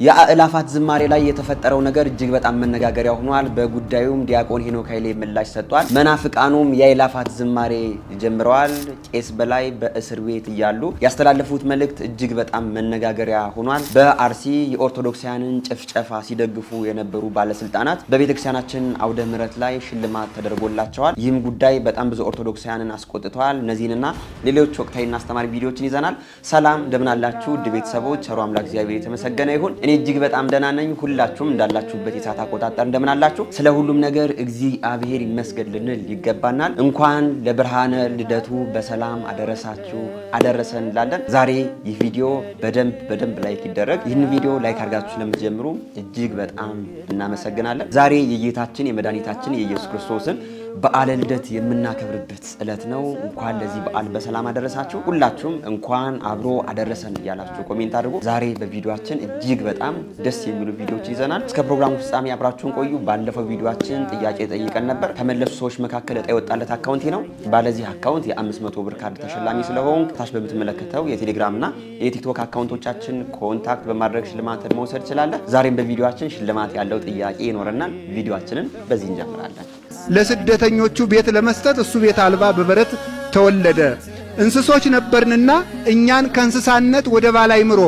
የአእላፋት ዝማሬ ላይ የተፈጠረው ነገር እጅግ በጣም መነጋገሪያ ሆኗል። በጉዳዩም ዲያቆን ሄኖክ ኃይሌ ምላሽ ሰጥቷል። መናፍቃኑም የአእላፋት ዝማሬ ጀምረዋል። ቄስ በላይ በእስር ቤት እያሉ ያስተላለፉት መልእክት እጅግ በጣም መነጋገሪያ ሆኗል። በአርሲ የኦርቶዶክሳውያንን ጭፍጨፋ ሲደግፉ የነበሩ ባለስልጣናት በቤተክርስቲያናችን አውደ ምሕረት ላይ ሽልማት ተደርጎላቸዋል። ይህም ጉዳይ በጣም ብዙ ኦርቶዶክሳውያንን አስቆጥተዋል። እነዚህንና ሌሎች ወቅታዊና አስተማሪ ቪዲዮዎችን ይዘናል። ሰላም እንደምን አላችሁ? ውድ ቤተሰቦች ቸሩ አምላክ እግዚአብሔር የተመሰገነ ይሁን። እኔ እጅግ በጣም ደህና ነኝ። ሁላችሁም እንዳላችሁበት የሰዓት አቆጣጠር እንደምን አላችሁ? ስለ ሁሉም ነገር እግዚአብሔር ይመስገን ልንል ይገባናል። እንኳን ለብርሃነ ልደቱ በሰላም አደረሳችሁ አደረሰን እንላለን። ዛሬ ይህ ቪዲዮ በደንብ ላይክ ይደረግ። ይህን ቪዲዮ ላይክ አድርጋችሁ ስለምትጀምሩ እጅግ በጣም እናመሰግናለን። ዛሬ የጌታችን የመድኃኒታችን የኢየሱስ ክርስቶስን በዓለ ልደት የምናከብርበት ዕለት ነው። እንኳን ለዚህ በዓል በሰላም አደረሳችሁ። ሁላችሁም እንኳን አብሮ አደረሰን እያላችሁ ኮሜንት አድርጉ። ዛሬ በቪዲዮአችን እጅግ በጣም ደስ የሚሉ ቪዲዮዎች ይዘናል። እስከ ፕሮግራሙ ፍጻሜ አብራችሁን ቆዩ። ባለፈው ቪዲዮአችን ጥያቄ ጠይቀን ነበር። ከመለሱ ሰዎች መካከል ዕጣ የወጣለት አካውንቴ ነው። ባለዚህ አካውንት የ500 ብር ካርድ ተሸላሚ ስለሆንክ ታች በምትመለከተው የቴሌግራምና የቲክቶክ አካውንቶቻችን ኮንታክት በማድረግ ሽልማትን መውሰድ ትችላለህ። ዛሬም በቪዲዮአችን ሽልማት ያለው ጥያቄ ይኖረናል። ቪዲዮአችንን በዚህ እንጀምራለን። ለስደተኞቹ ቤት ለመስጠት እሱ ቤት አልባ በበረት ተወለደ። እንስሶች ነበርንና እኛን ከእንስሳነት ወደ ባላይምሮ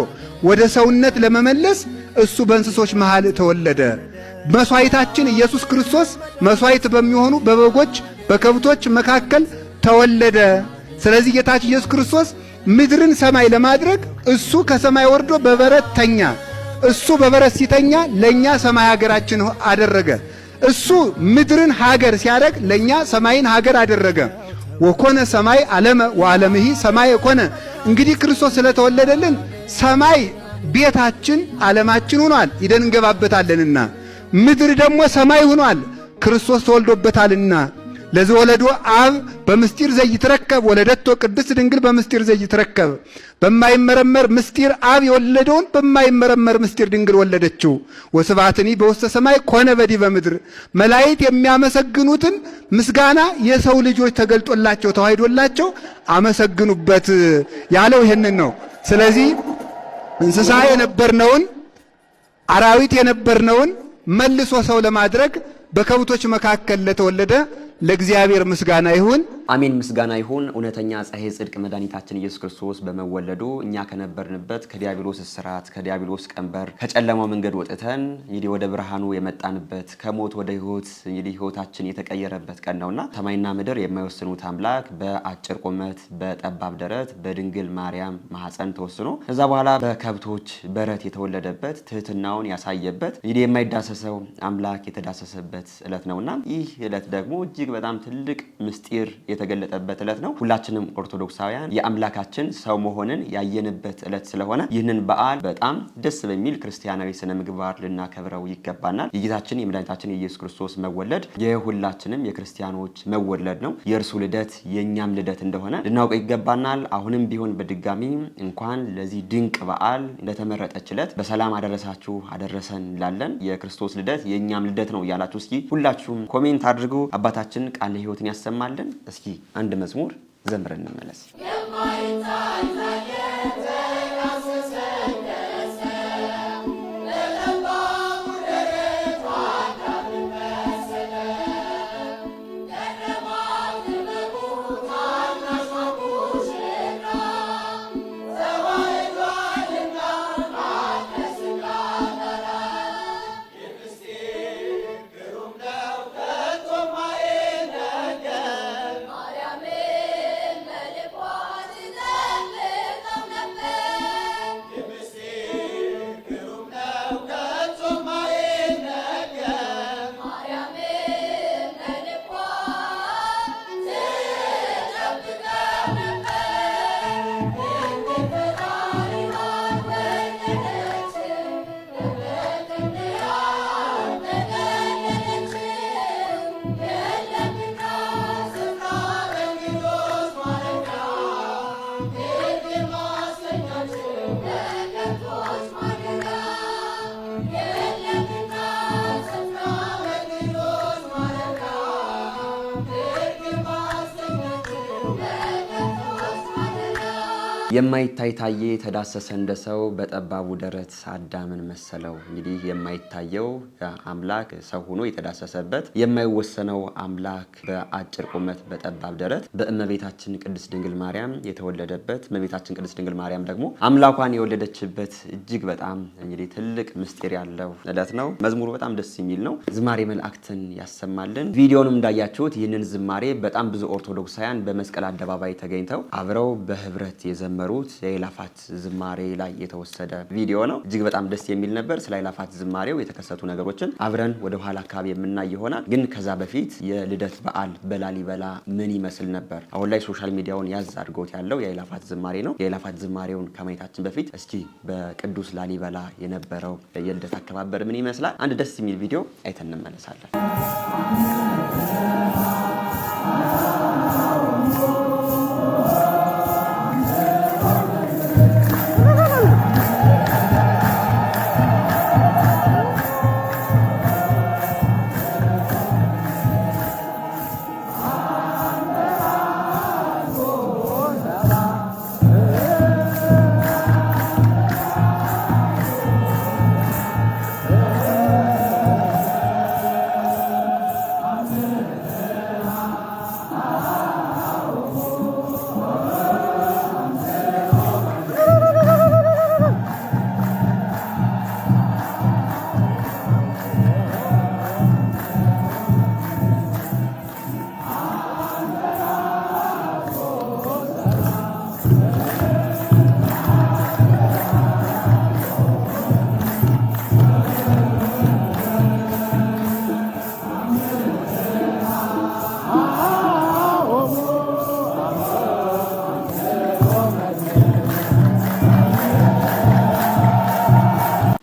ወደ ሰውነት ለመመለስ እሱ በእንስሶች መሃል ተወለደ። መስዋዕታችን ኢየሱስ ክርስቶስ መስዋዕት በሚሆኑ በበጎች በከብቶች መካከል ተወለደ። ስለዚህ ጌታችን ኢየሱስ ክርስቶስ ምድርን ሰማይ ለማድረግ እሱ ከሰማይ ወርዶ በበረት ተኛ። እሱ በበረት ሲተኛ ለኛ ሰማይ ሀገራችን አደረገ። እሱ ምድርን ሀገር ሲያደርግ ለኛ ሰማይን ሀገር አደረገ። ወኮነ ሰማይ ዓለመ ወዓለምሂ ሰማይ ኮነ። እንግዲህ ክርስቶስ ስለተወለደልን ሰማይ ቤታችን ዓለማችን ሆኗል፣ ሂደን እንገባበታለንና። ምድር ደግሞ ሰማይ ሆኗል፣ ክርስቶስ ተወልዶበታልና። ለዚህ ወለዶ አብ በምስጢር ዘይትረከብ ወለደቶ ቅድስት ድንግል በምስጢር ዘይትረከብ። በማይመረመር ምስጢር አብ የወለደውን በማይመረመር ምስጢር ድንግል ወለደችው። ወስብሐትኒ በውስተ ሰማይ ኮነ በዲበ ምድር። መላእክት የሚያመሰግኑትን ምስጋና የሰው ልጆች ተገልጦላቸው ተዋህዶላቸው አመሰግኑበት ያለው ይሄንን ነው። ስለዚህ እንስሳ የነበርነውን አራዊት የነበርነውን መልሶ ሰው ለማድረግ በከብቶች መካከል ለተወለደ ለእግዚአብሔር ምስጋና ይሁን። አሜን። ምስጋና ይሁን። እውነተኛ ፀሐይ ጽድቅ መድኃኒታችን ኢየሱስ ክርስቶስ በመወለዱ እኛ ከነበርንበት ከዲያብሎስ እስራት ከዲያብሎስ ቀንበር ከጨለማው መንገድ ወጥተን እንግዲህ ወደ ብርሃኑ የመጣንበት ከሞት ወደ ሕይወት እንግዲህ ሕይወታችን የተቀየረበት ቀን ነውና ሰማይና ምድር የማይወስኑት አምላክ በአጭር ቁመት በጠባብ ደረት በድንግል ማርያም ማህፀን ተወስኖ ከዛ በኋላ በከብቶች በረት የተወለደበት ትህትናውን ያሳየበት እንግዲህ የማይዳሰሰው አምላክ የተዳሰሰበት ዕለት ነውና ይህ ዕለት ደግሞ እጅግ በጣም ትልቅ ምስጢር የተገለጠበት ዕለት ነው። ሁላችንም ኦርቶዶክሳውያን የአምላካችን ሰው መሆንን ያየንበት ዕለት ስለሆነ ይህንን በዓል በጣም ደስ በሚል ክርስቲያናዊ ስነ ምግባር ልናከብረው ይገባናል። የጌታችን የመድኃኒታችን የኢየሱስ ክርስቶስ መወለድ የሁላችንም የክርስቲያኖች መወለድ ነው። የእርሱ ልደት የእኛም ልደት እንደሆነ ልናውቀው ይገባናል። አሁንም ቢሆን በድጋሚ እንኳን ለዚህ ድንቅ በዓል እንደተመረጠች ዕለት በሰላም አደረሳችሁ አደረሰን እንላለን። የክርስቶስ ልደት የእኛም ልደት ነው እያላችሁ እስኪ ሁላችሁም ኮሜንት አድርጉ። አባታችን ቃለ ሕይወትን ያሰማልን። እስኪ አንድ መዝሙር ዘምረን እንመለስ። የማይታይ ታየ ተዳሰሰ እንደ ሰው በጠባቡ ደረት አዳምን መሰለው። እንግዲህ የማይታየው አምላክ ሰው ሆኖ የተዳሰሰበት የማይወሰነው አምላክ በአጭር ቁመት በጠባብ ደረት በእመቤታችን ቅድስት ድንግል ማርያም የተወለደበት እመቤታችን ቅድስት ድንግል ማርያም ደግሞ አምላኳን የወለደችበት እጅግ በጣም እንግዲህ ትልቅ ምስጢር ያለው ዕለት ነው። መዝሙሩ በጣም ደስ የሚል ነው። ዝማሬ መላእክትን ያሰማልን። ቪዲዮንም እንዳያችሁት ይህንን ዝማሬ በጣም ብዙ ኦርቶዶክሳውያን በመስቀል አደባባይ ተገኝተው አብረው በህብረት የዘመሩት የአእላፋት ዝማሬ ላይ የተወሰደ ቪዲዮ ነው። እጅግ በጣም ደስ የሚል ነበር። ስለ አእላፋት ዝማሬው የተከሰቱ ነገሮችን አብረን ወደ ኋላ አካባቢ የምናይ ይሆናል። ግን ከዛ በፊት የልደት በዓል በላሊበላ ምን ይመስል ነበር? አሁን ላይ ሶሻል ሚዲያውን ያዝ አድርጎት ያለው የአእላፋት ዝማሬ ነው። የአእላፋት ዝማሬውን ከማየታችን በፊት እስኪ በቅዱስ ላሊበላ የነበረው የልደት አከባበር ምን ይመስላል? አንድ ደስ የሚል ቪዲዮ አይተን እንመለሳለን።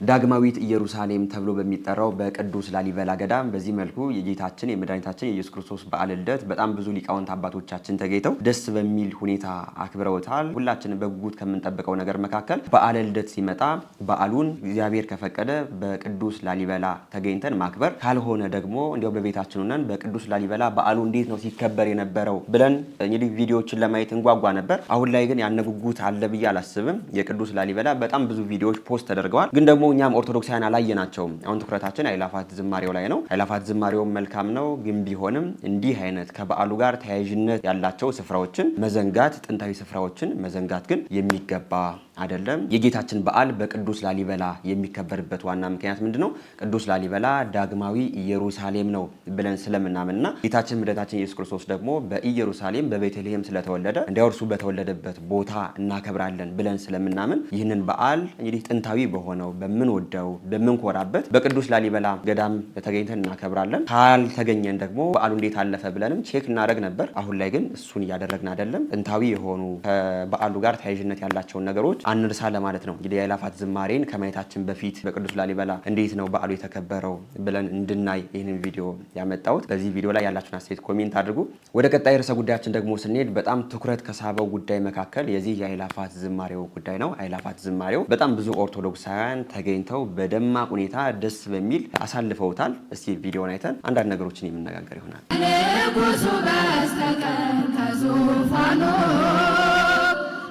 ዳግማዊት ኢየሩሳሌም ተብሎ በሚጠራው በቅዱስ ላሊበላ ገዳም በዚህ መልኩ የጌታችን የመድኃኒታችን የኢየሱስ ክርስቶስ በዓለ ልደት በጣም ብዙ ሊቃውንት አባቶቻችን ተገኝተው ደስ በሚል ሁኔታ አክብረውታል። ሁላችንም በጉጉት ከምንጠብቀው ነገር መካከል በዓለ ልደት ሲመጣ በዓሉን እግዚአብሔር ከፈቀደ በቅዱስ ላሊበላ ተገኝተን ማክበር፣ ካልሆነ ደግሞ እንዲያው በቤታችን ሆነን በቅዱስ ላሊበላ በዓሉ እንዴት ነው ሲከበር የነበረው ብለን እንግዲህ ቪዲዮዎችን ለማየት እንጓጓ ነበር። አሁን ላይ ግን ያነ ጉጉት አለ ብዬ አላስብም። የቅዱስ ላሊበላ በጣም ብዙ ቪዲዮዎች ፖስት ተደርገዋል። ግን ደግሞ እኛም ኦርቶዶክሳውያን አላየናቸውም። አሁን ትኩረታችን አእላፋት ዝማሬው ላይ ነው። አእላፋት ዝማሬው መልካም ነው፣ ግን ቢሆንም እንዲህ አይነት ከበዓሉ ጋር ተያያዥነት ያላቸው ስፍራዎችን መዘንጋት፣ ጥንታዊ ስፍራዎችን መዘንጋት ግን የሚገባ አይደለም። የጌታችን በዓል በቅዱስ ላሊበላ የሚከበርበት ዋና ምክንያት ምንድነው? ቅዱስ ላሊበላ ዳግማዊ ኢየሩሳሌም ነው ብለን ስለምናምንና ጌታችን መድኃኒታችን ኢየሱስ ክርስቶስ ደግሞ በኢየሩሳሌም በቤተልሔም ስለተወለደ እንዲያው እርሱ በተወለደበት ቦታ እናከብራለን ብለን ስለምናምን ይህንን በዓል እንግዲህ ጥንታዊ በሆነው በምንወደው በምንኮራበት በቅዱስ ላሊበላ ገዳም ተገኝተን እናከብራለን። ካልተገኘን ደግሞ በዓሉ እንዴት አለፈ ብለንም ቼክ እናደርግ ነበር። አሁን ላይ ግን እሱን እያደረግን አይደለም። ጥንታዊ የሆኑ ከበዓሉ ጋር ተያያዥነት ያላቸውን ነገሮች አንርሳ ለማለት ነው። እንግዲህ የአእላፋት ዝማሬን ከማየታችን በፊት በቅዱስ ላሊበላ እንዴት ነው በዓሉ የተከበረው ብለን እንድናይ ይህንን ቪዲዮ ያመጣሁት። በዚህ ቪዲዮ ላይ ያላችሁን አስተያየት ኮሜንት አድርጉ። ወደ ቀጣይ ርዕሰ ጉዳያችን ደግሞ ስንሄድ በጣም ትኩረት ከሳበው ጉዳይ መካከል የዚህ የአእላፋት ዝማሬው ጉዳይ ነው። አእላፋት ዝማሬው በጣም ብዙ ኦርቶዶክሳውያን ተገኝተው በደማቅ ሁኔታ ደስ በሚል አሳልፈውታል። እስቲ ቪዲዮን አይተን አንዳንድ ነገሮችን የምነጋገር ይሆናል። ንጉሱ በስተቀር ከዙፋኑ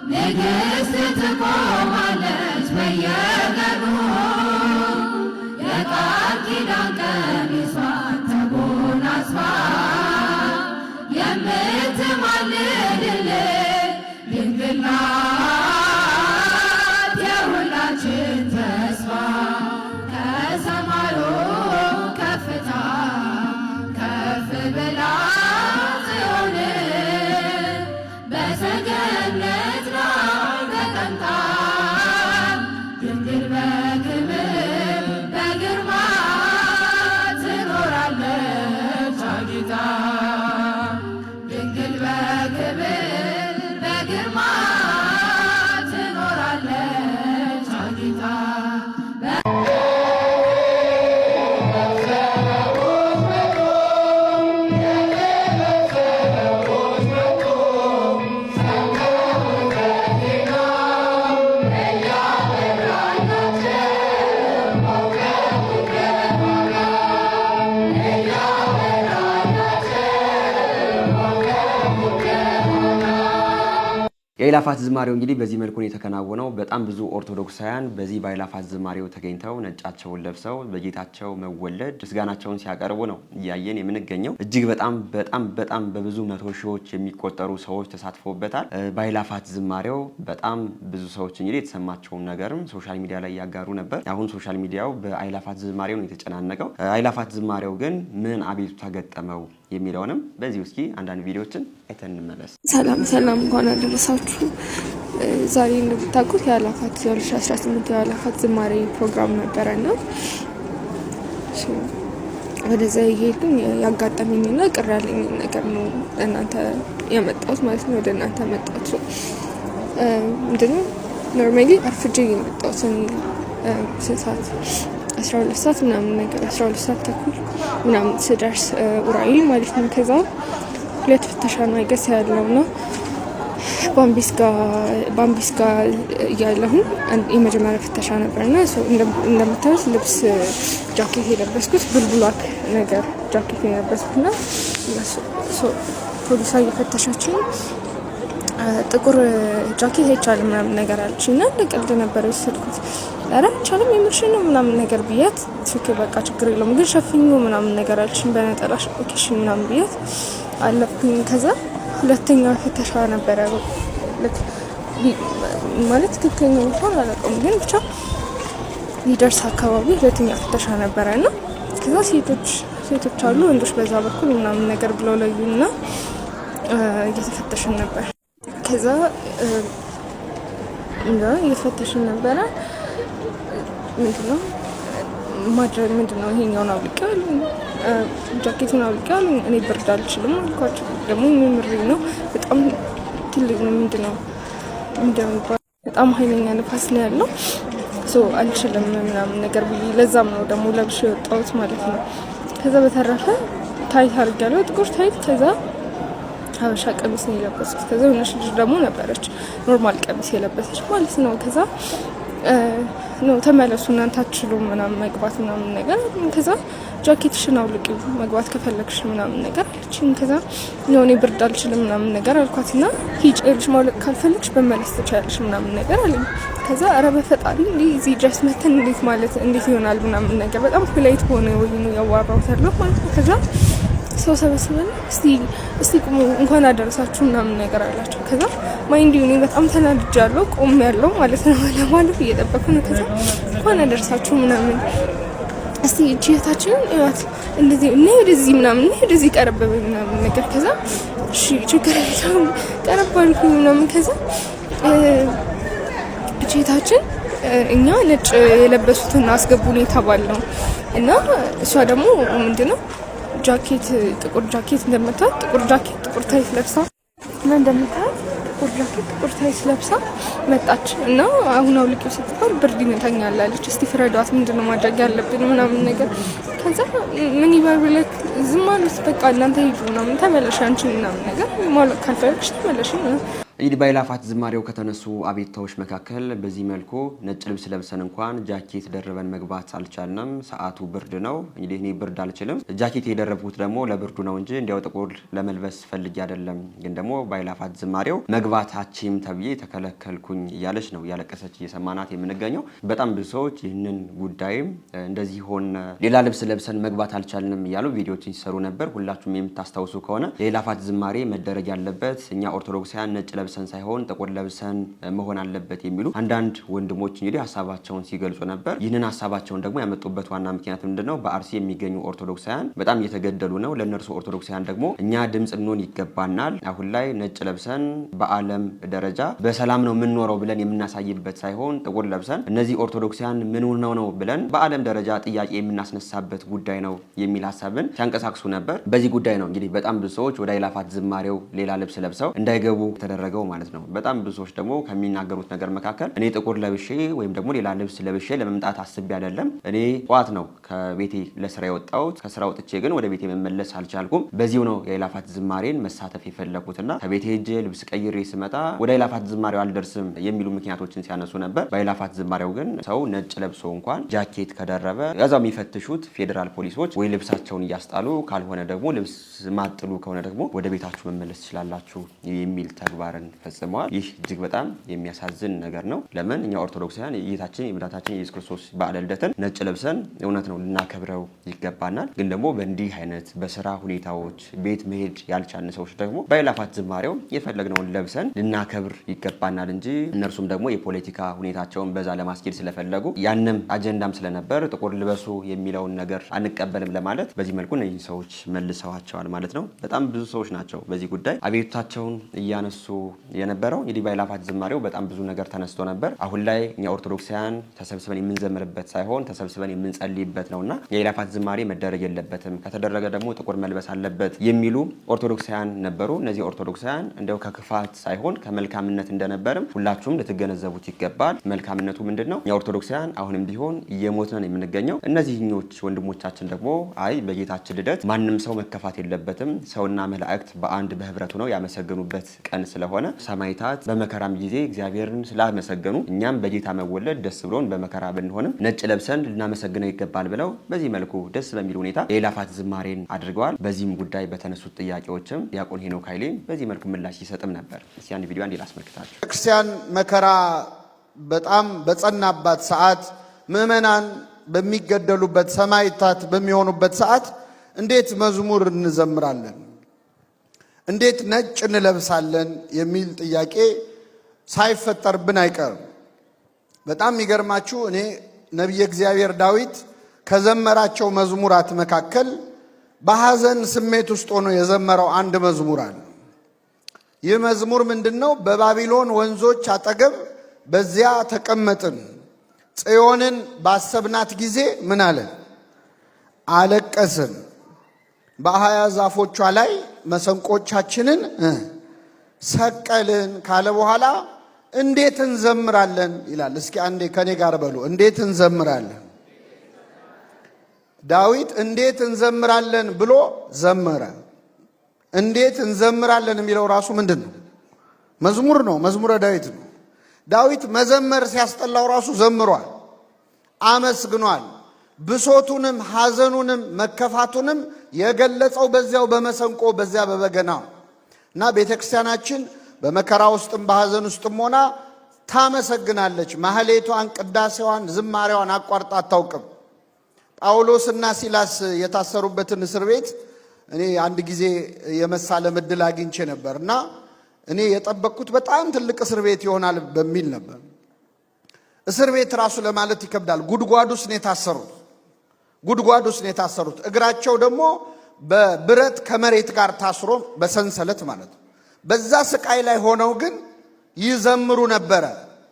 ንግሥት ትቆማለች በየቀኑ የቃል ኪዳን ቀሚሷን ተጎናጽፋ የምትማልድልን ድንግል ናት የሁላችን ተስፋ። ከሰማዩ ከፍታ ከፍ ብላ ጽዮን በሰገነት ላይ ተቀምጣ ድንግል የአእላፋት ዝማሬው እንግዲህ በዚህ መልኩ ነው የተከናወነው። በጣም ብዙ ኦርቶዶክሳውያን በዚህ በአእላፋት ዝማሬው ተገኝተው ነጫቸውን ለብሰው በጌታቸው መወለድ ምስጋናቸውን ሲያቀርቡ ነው እያየን የምንገኘው። እጅግ በጣም በብዙ መቶ ሺዎች የሚቆጠሩ ሰዎች ተሳትፈውበታል። በአእላፋት ዝማሬው በጣም ብዙ ሰዎች እንግዲህ የተሰማቸውን ነገርም ሶሻል ሚዲያ ላይ ያጋሩ ነበር። አሁን ሶሻል ሚዲያው በአእላፋት ዝማሬው ነው የተጨናነቀው። አእላፋት ዝማሬው ግን ምን አቤቱታ ገጠመው የሚለውንም በዚህ እስኪ አንዳንድ ቪዲዮዎችን አይተን እንመለስ። ሰላም እንኳን አደረሳችሁ። ዛሬ እንደምታውቁት የአእላፋት 2018 የአእላፋት ዝማሬ ፕሮግራም ነበረና ወደዛ እየሄድኩኝ ያጋጠመኝና ቅር ያለኝ ነገር ነው ለእናንተ የመጣሁት ማለት ነው። ወደ እናንተ መጣሁት ምንድነው ኖርማሊ አርፍጄ የመጣሁት ሰዓት 12 ሰዓት ምናምን ነገር 12 ሰዓት ተኩል ምናምን ስደርስ ኡራኤል ማለት ነው። ከዛ ሁለት ፍተሻ ነው አይገስ ያለው ነው ባምቢስ ጋር እያለሁ የመጀመሪያ ፍተሻ ነበርና እንደምታዩት ልብስ ጃኬት የለበስኩት ብልብላክ ነገር ጃኬት የለበስኩትና ፖሊሷ እየፈተሸችኝ ጥቁር ጃኬት አይቻልም ምናምን ነገር አለችኝ እና እንደ ቀልድ ነበር የወሰድኩት። ኧረ አይቻልም የምርሽን ነው ምናምን ነገር ብያት ትክክል በቃ ችግር የለውም ግን ሸፍኙ ምናምን ነገር አለችኝ። በነጠላሽ ኦኬሽን ምናምን ብያት አለፍኩኝ። ከዛ ሁለተኛ ፍተሻ ነበረ ማለት ትክክለኛ እንኳን አላውቅም ግን ብቻ ሊደርስ አካባቢ ሁለተኛ ፍተሻ ነበረ እና ከዛ ሴቶች አሉ ወንዶች በዛ በኩል ምናምን ነገር ብለው ለዩና እየተፈተሽን ነበር። ከዛ እየተፈተሽን ነበረ። ምንድነው ይሄኛውን አውልቀው ጃኬቱን አውልቀው እኔ ብርድ አልችልም አልኳቸው። ደግሞ ምምሪ ነው በጣም ትልቅ ነው ምንድነው በጣም ኃይለኛ ንፋስ ነው ያለው አልችልም ምናምን ነገር ብዬ ለዛም ነው ደግሞ ለብሼ የወጣሁት ማለት ነው። ከዛ በተረፈ ታይት አድርጌያለሁ ጥቁር ታይት። ከዛ ሀበሻ ቀሚስ ነው የለበስኩት። ከዛ የሆነች ልጅ ደግሞ ነበረች ኖርማል ቀሚስ የለበሰች ማለት ነው። ከዛ ነው ተመለሱ እናንተ አትችሉም ምናምን መግባት ምናምን ነገር። ከዛ ጃኬትሽን አውልቂው መግባት ከፈለግሽ ምናምን ነገር አለችኝ። ከዛ እኔ ብርድ አልችልም ምናምን ነገር አልኳትና ሂጭ ልጅ ማውለቅ ካልፈለግሽ በመለስ ትችያለሽ ምናምን ነገር አለኝ። ከዛ ኧረ በፈጣሪ እዚህ ድረስ መተን እንዴት ይሆናል ምናምን ነገር በጣም ፖላይት ሆነ ወይ ነው ያዋራሁት ያለው ማለት ነው። ከዛ ሰው ሰበስበን እስቲ ቁሙ እንኳን አደረሳችሁ ምናምን ነገር አላቸው። ከዛ ማይንድ እኔ በጣም ተናድጃለሁ ቆሜያለሁ ማለት ነው ለማለፍ እየጠበኩ ነው። ከዛ እንኳን አደረሳችሁ ምናምን እስቲ እቺታችን እያት እንደዚህ እና ወደዚህ ምናምን ወደዚህ ቀረበበኝ ምናምን ነገር። ከዛ እሺ ችግር የለውም ቀረባልኩኝ ምናምን። ከዛ እቺታችን እኛ ነጭ የለበሱትን አስገቡን የተባልነው እና እሷ ደግሞ ምንድነው ጃኬት ጥቁር ጃኬት እንደምታዩት ጥቁር ጃኬት ጥቁር ታይት ለብሳ እና እንደምታዩት ጥቁር ጃኬት ጥቁር ታይት ለብሳ መጣች እና አሁን አውልቂው ስትባል ብርድ ይመታኛል አለች። እስቲ ፍረዷት ምንድነው ማድረግ ያለብን ምናምን ነገር። ከዛ ምን ይባልልክ ዝም አሉት። በቃ እናንተ ሂዱ ምናምን ተመለሽ አንቺ ምናምን ነገር ማውለቅ ካልፈለግሽ ተመለሽ ነው። እንግዲህ በአእላፋት ዝማሬው ከተነሱ አቤቱታዎች መካከል በዚህ መልኩ ነጭ ልብስ ለብሰን እንኳን ጃኬት ደርበን መግባት አልቻልንም፣ ሰዓቱ ብርድ ነው። እንግዲህ እኔ ብርድ አልችልም፣ ጃኬት የደረብኩት ደግሞ ለብርዱ ነው እንጂ እንዲያው ጥቁር ለመልበስ ፈልጌ አይደለም። ግን ደግሞ በአእላፋት ዝማሬው መግባት አቺም ተብዬ ተከለከልኩኝ እያለች ነው እያለቀሰች እየሰማናት የምንገኘው። በጣም ብዙ ሰዎች ይህንን ጉዳይም እንደዚህ ሆነ ሌላ ልብስ ለብሰን መግባት አልቻልንም እያሉ ቪዲዮዎችን ሲሰሩ ነበር። ሁላችሁም የምታስታውሱ ከሆነ የአእላፋት ዝማሬ መደረግ ያለበት እኛ ኦርቶዶክሳውያን ነጭ ለብሰን ሳይሆን ጥቁር ለብሰን መሆን አለበት የሚሉ አንዳንድ ወንድሞች እንግዲህ ሀሳባቸውን ሲገልጹ ነበር። ይህንን ሀሳባቸውን ደግሞ ያመጡበት ዋና ምክንያት ምንድነው? በአርሲ የሚገኙ ኦርቶዶክሳውያን በጣም እየተገደሉ ነው። ለእነርሱ ኦርቶዶክሳውያን ደግሞ እኛ ድምጽ እንሆን ይገባናል። አሁን ላይ ነጭ ለብሰን በዓለም ደረጃ በሰላም ነው የምንኖረው ብለን የምናሳይበት ሳይሆን ጥቁር ለብሰን እነዚህ ኦርቶዶክሳውያን ምን ሆነው ነው ብለን በዓለም ደረጃ ጥያቄ የምናስነሳበት ጉዳይ ነው የሚል ሀሳብን ሲያንቀሳቅሱ ነበር። በዚህ ጉዳይ ነው እንግዲህ በጣም ብዙ ሰዎች ወደ አእላፋት ዝማሬው ሌላ ልብስ ለብሰው እንዳይገቡ ተደረገው ማለት ነው። በጣም ብዙ ሰዎች ደግሞ ከሚናገሩት ነገር መካከል እኔ ጥቁር ለብሼ ወይም ደግሞ ሌላ ልብስ ለብሼ ለመምጣት አስቤ አይደለም። እኔ ጧት ነው ከቤቴ ለስራ የወጣሁት። ከስራ ወጥቼ ግን ወደ ቤቴ መመለስ አልቻልኩም። በዚሁ ነው የአእላፋት ዝማሬን መሳተፍ የፈለኩትና ከቤቴ ሄጄ ልብስ ቀይሬ ስመጣ ወደ አእላፋት ዝማሬው አልደርስም የሚሉ ምክንያቶችን ሲያነሱ ነበር። በአእላፋት ዝማሬው ግን ሰው ነጭ ለብሶ እንኳን ጃኬት ከደረበ ያዛው የሚፈትሹት ፌዴራል ፖሊሶች ወይ ልብሳቸውን እያስጣሉ ካልሆነ ደግሞ ልብስ ማጥሉ ከሆነ ደግሞ ወደ ቤታችሁ መመለስ ትችላላችሁ የሚል ተግባርን ተግባርን ፈጽመዋል። ይህ እጅግ በጣም የሚያሳዝን ነገር ነው። ለምን እኛ ኦርቶዶክሳውያን የጌታችን የመድኃኒታችን የኢየሱስ ክርስቶስ በዓለ ልደትን ነጭ ለብሰን እውነት ነው ልናከብረው ይገባናል። ግን ደግሞ በእንዲህ አይነት በስራ ሁኔታዎች ቤት መሄድ ያልቻልን ሰዎች ደግሞ በአእላፋት ዝማሬው የፈለግነውን ለብሰን ልናከብር ይገባናል እንጂ እነርሱም ደግሞ የፖለቲካ ሁኔታቸውን በዛ ለማስኬድ ስለፈለጉ ያንም አጀንዳም ስለነበር ጥቁር ልበሱ የሚለውን ነገር አንቀበልም ለማለት በዚህ መልኩ እነዚህ ሰዎች መልሰዋቸዋል ማለት ነው። በጣም ብዙ ሰዎች ናቸው በዚህ ጉዳይ አቤቱታቸውን እያነሱ የነበረው። እንግዲህ በአእላፋት ዝማሬው በጣም ብዙ ነገር ተነስቶ ነበር። አሁን ላይ እኛ ኦርቶዶክሳውያን ተሰብስበን የምንዘምርበት ሳይሆን ተሰብስበን የምንጸልይበት ነውና የአእላፋት ዝማሬ መደረግ የለበትም፣ ከተደረገ ደግሞ ጥቁር መልበስ አለበት የሚሉ ኦርቶዶክሳውያን ነበሩ። እነዚህ ኦርቶዶክሳውያን እንደው ከክፋት ሳይሆን ከመልካምነት እንደነበርም ሁላችሁም ልትገነዘቡት ይገባል። መልካምነቱ ምንድነው? የኦርቶዶክሳውያን አሁንም ቢሆን እየሞትን የምንገኘው። እነዚህኞች ወንድሞቻችን ደግሞ አይ በጌታችን ልደት ማንም ሰው መከፋት የለበትም፣ ሰውና መላእክት በአንድ በህብረቱ ነው ያመሰገኑበት ቀን ስለሆነ ሰማዕታት በመከራም ጊዜ እግዚአብሔርን ስላመሰገኑ እኛም በጌታ መወለድ ደስ ብሎን በመከራ ብንሆንም ነጭ ለብሰን ልናመሰግነው ይገባል ብለው በዚህ መልኩ ደስ በሚል ሁኔታ የአእላፋት ዝማሬን አድርገዋል። በዚህም ጉዳይ በተነሱት ጥያቄዎችም ዲያቆን ሄኖክ ኃይሌ በዚህ መልኩ ምላሽ ይሰጥም ነበር። እስቲ አንድ ቪዲዮ አንዴ ላስመልክታችሁ። ክርስቲያን መከራ በጣም በጸናባት ሰዓት፣ ምዕመናን በሚገደሉበት፣ ሰማዕታት በሚሆኑበት ሰዓት እንዴት መዝሙር እንዘምራለን? እንዴት ነጭ እንለብሳለን? የሚል ጥያቄ ሳይፈጠርብን አይቀርም። በጣም የሚገርማችሁ እኔ ነቢየ እግዚአብሔር ዳዊት ከዘመራቸው መዝሙራት መካከል በሐዘን ስሜት ውስጥ ሆኖ የዘመረው አንድ መዝሙር አለ። ይህ መዝሙር ምንድነው? በባቢሎን ወንዞች አጠገብ በዚያ ተቀመጥን፣ ጽዮንን ባሰብናት ጊዜ ምን አለ? አለቀስን፣ በአህያ ዛፎቿ ላይ መሰንቆቻችንን ሰቀልን ካለ በኋላ እንዴት እንዘምራለን ይላል። እስኪ አንዴ ከኔ ጋር በሉ፣ እንዴት እንዘምራለን? ዳዊት እንዴት እንዘምራለን ብሎ ዘመረ። እንዴት እንዘምራለን የሚለው ራሱ ምንድን ነው? መዝሙር ነው። መዝሙረ ዳዊት ነው። ዳዊት መዘመር ሲያስጠላው ራሱ ዘምሯል፣ አመስግኗል። ብሶቱንም ሐዘኑንም መከፋቱንም የገለጸው በዚያው በመሰንቆ በዚያ በበገናው እና ቤተክርስቲያናችን በመከራ ውስጥም በሐዘን ውስጥም ሆና ታመሰግናለች። ማህሌቷን፣ ቅዳሴዋን፣ ዝማሬዋን አቋርጣ አታውቅም። ጳውሎስና ሲላስ የታሰሩበትን እስር ቤት እኔ አንድ ጊዜ የመሳለም ዕድል አግኝቼ ነበር እና እኔ የጠበቅኩት በጣም ትልቅ እስር ቤት ይሆናል በሚል ነበር። እስር ቤት ራሱ ለማለት ይከብዳል። ጉድጓድ ውስጥ ነው የታሰሩት። ጉድጓድ ውስጥ ነው የታሰሩት። እግራቸው ደግሞ በብረት ከመሬት ጋር ታስሮ በሰንሰለት ማለት ነው። በዛ ስቃይ ላይ ሆነው ግን ይዘምሩ ነበረ።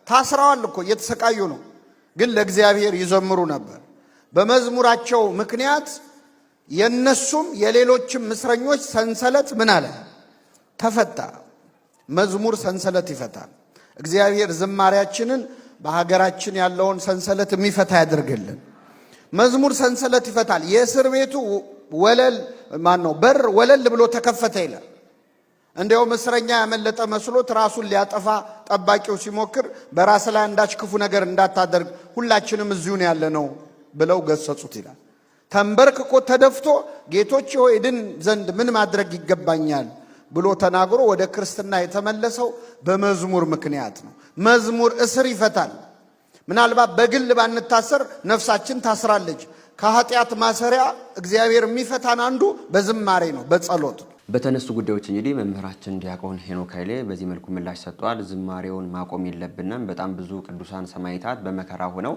ታስረዋል እኮ እየተሰቃዩ ነው፣ ግን ለእግዚአብሔር ይዘምሩ ነበር። በመዝሙራቸው ምክንያት የነሱም የሌሎችም እስረኞች ሰንሰለት ምን አለ? ተፈታ። መዝሙር ሰንሰለት ይፈታል። እግዚአብሔር ዝማሬያችንን በሀገራችን ያለውን ሰንሰለት የሚፈታ ያደርግልን። መዝሙር ሰንሰለት ይፈታል። የእስር ቤቱ ወለል በር ወለል ብሎ ተከፈተ ይላል። እንዲያውም እስረኛ ያመለጠ መስሎት ራሱን ሊያጠፋ ጠባቂው ሲሞክር በራስ ላይ አንዳች ክፉ ነገር እንዳታደርግ ሁላችንም እዚሁ ነው ያለነው ብለው ገሰጹት ይላል። ተንበርክኮ ተደፍቶ ጌቶቼ ሆይ ድን ዘንድ ምን ማድረግ ይገባኛል ብሎ ተናግሮ ወደ ክርስትና የተመለሰው በመዝሙር ምክንያት ነው። መዝሙር እስር ይፈታል። ምናልባት በግል ባንታሰር ነፍሳችን ታስራለች። ከኃጢአት ማሰሪያ እግዚአብሔር የሚፈታን አንዱ በዝማሬ ነው፣ በጸሎት ነው። በተነሱ ጉዳዮች እንግዲህ መምህራችን ዲያቆን ሄኖክ ኃይሌ በዚህ መልኩ ምላሽ ሰጥቷል። ዝማሬውን ማቆም የለብንም። በጣም ብዙ ቅዱሳን ሰማዕታት በመከራ ሆነው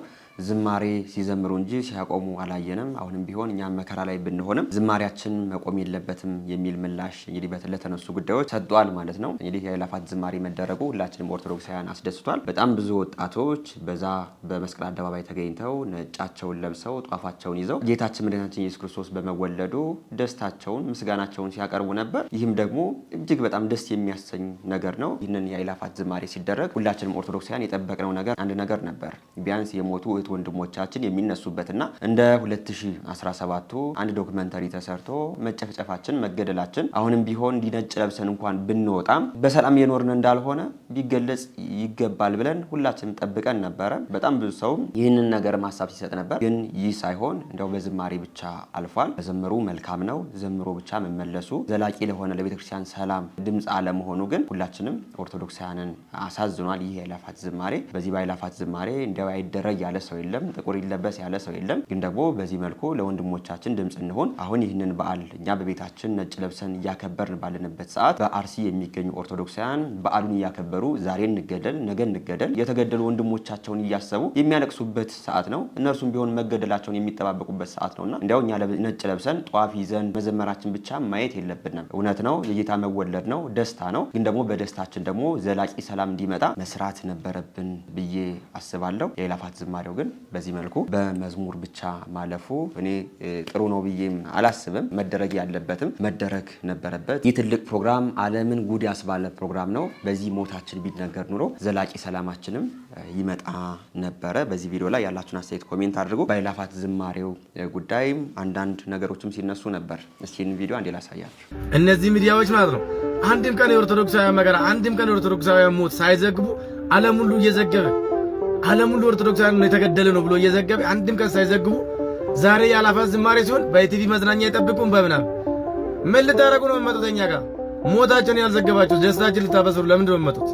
ዝማሬ ሲዘምሩ እንጂ ሲያቆሙ አላየንም። አሁንም ቢሆን እኛም መከራ ላይ ብንሆንም ዝማሬያችን መቆም የለበትም የሚል ምላሽ እንግዲህ ለተነሱ ጉዳዮች ሰጥቷል ማለት ነው። እንግዲህ የአእላፋት ዝማሬ መደረጉ ሁላችንም ኦርቶዶክሳውያን አስደስቷል። በጣም ብዙ ወጣቶች በዛ በመስቀል አደባባይ ተገኝተው ነጫቸውን ለብሰው ጧፋቸውን ይዘው ጌታችን መድኃኒታችን ኢየሱስ ክርስቶስ በመወለዱ ደስታቸውን ምስጋናቸውን ሲያቀርቡ ነበር። ይህም ደግሞ እጅግ በጣም ደስ የሚያሰኝ ነገር ነው። ይህንን የአእላፋት ዝማሬ ሲደረግ ሁላችንም ኦርቶዶክሳውያን የጠበቅነው ነገር አንድ ነገር ነበር። ቢያንስ የሞቱ ወንድሞቻችን የሚነሱበትና እንደ 2017ቱ አንድ ዶክመንተሪ ተሰርቶ መጨፍጨፋችን መገደላችን አሁንም ቢሆን እንዲነጭ ለብሰን እንኳን ብንወጣም በሰላም የኖርን እንዳልሆነ ቢገለጽ ይገባል ብለን ሁላችንም ጠብቀን ነበረ። በጣም ብዙ ሰው ይህንን ነገር ማሳብ ሲሰጥ ነበር። ግን ይህ ሳይሆን እንደው በዝማሬ ብቻ አልፏል። መዘመሩ መልካም ነው። ዘምሮ ብቻ መመለሱ ዘላቂ ለሆነ ለቤተክርስቲያን ሰላም ድምጽ አለመሆኑ ግን ሁላችንም ኦርቶዶክሳውያንን አሳዝኗል። ይህ የአእላፋት ዝማሬ በዚህ በአእላፋት ዝማሬ እንደው አይደረግ ያለ ሰው የለም፣ ጥቁር ይለበስ ያለ ሰው የለም። ግን ደግሞ በዚህ መልኩ ለወንድሞቻችን ድምጽ እንሆን። አሁን ይህንን በዓል እኛ በቤታችን ነጭ ለብሰን እያከበርን ባለንበት ሰዓት በአርሲ የሚገኙ ኦርቶዶክሳውያን በዓሉን እያከበሩ ዛሬ እንገደል ነገ እንገደል የተገደሉ ወንድሞቻቸውን እያሰቡ የሚያለቅሱበት ሰዓት ነው። እነርሱም ቢሆን መገደላቸውን የሚጠባበቁበት ሰዓት ነውና እንዲያው እኛ ነጭ ለብሰን ጧፍ ይዘን መዘመራችን ብቻ ማየት የለብንም። እውነት ነው የጌታ መወለድ ነው፣ ደስታ ነው። ግን ደግሞ በደስታችን ደግሞ ዘላቂ ሰላም እንዲመጣ መስራት ነበረብን ብዬ አስባለሁ። የአእላፋት ዝማሬው ግን በዚህ መልኩ በመዝሙር ብቻ ማለፉ እኔ ጥሩ ነው ብዬም አላስብም። መደረግ ያለበትም መደረግ ነበረበት። ይህ ትልቅ ፕሮግራም ዓለምን ጉድ ያስባለ ፕሮግራም ነው። በዚህ ሞታችን ቢነገር ኑሮ ዘላቂ ሰላማችንም ይመጣ ነበረ። በዚህ ቪዲዮ ላይ ያላችሁን አስተያየት ኮሜንት አድርጉ። በአእላፋት ዝማሬው ጉዳይም አንዳንድ ነገሮችም ሲነሱ ነበር። እስኪ ይህን ቪዲዮ አንዴ ላሳያችሁ። እነዚህ ሚዲያዎች ማለት ነው አንድም ቀን የኦርቶዶክሳውያን መከራ አንድም ቀን የኦርቶዶክሳውያን ሞት ሳይዘግቡ ዓለም ሁሉ እየዘገበ ዓለም ሁሉ ኦርቶዶክሳውያን ነው የተገደለ ነው ብሎ እየዘገበ አንድም ቀን ሳይዘግቡ ዛሬ የአእላፋት ዝማሬ ሲሆን በኢቲቪ መዝናኛ አይጠብቁም። በምናምን ምን ልታረጉ ነው የመጡት? እኛ ጋር ሞታቸውን ያልዘገባችሁ ደስታችን ልታበስሩ ለምንድን ነው የመጡት?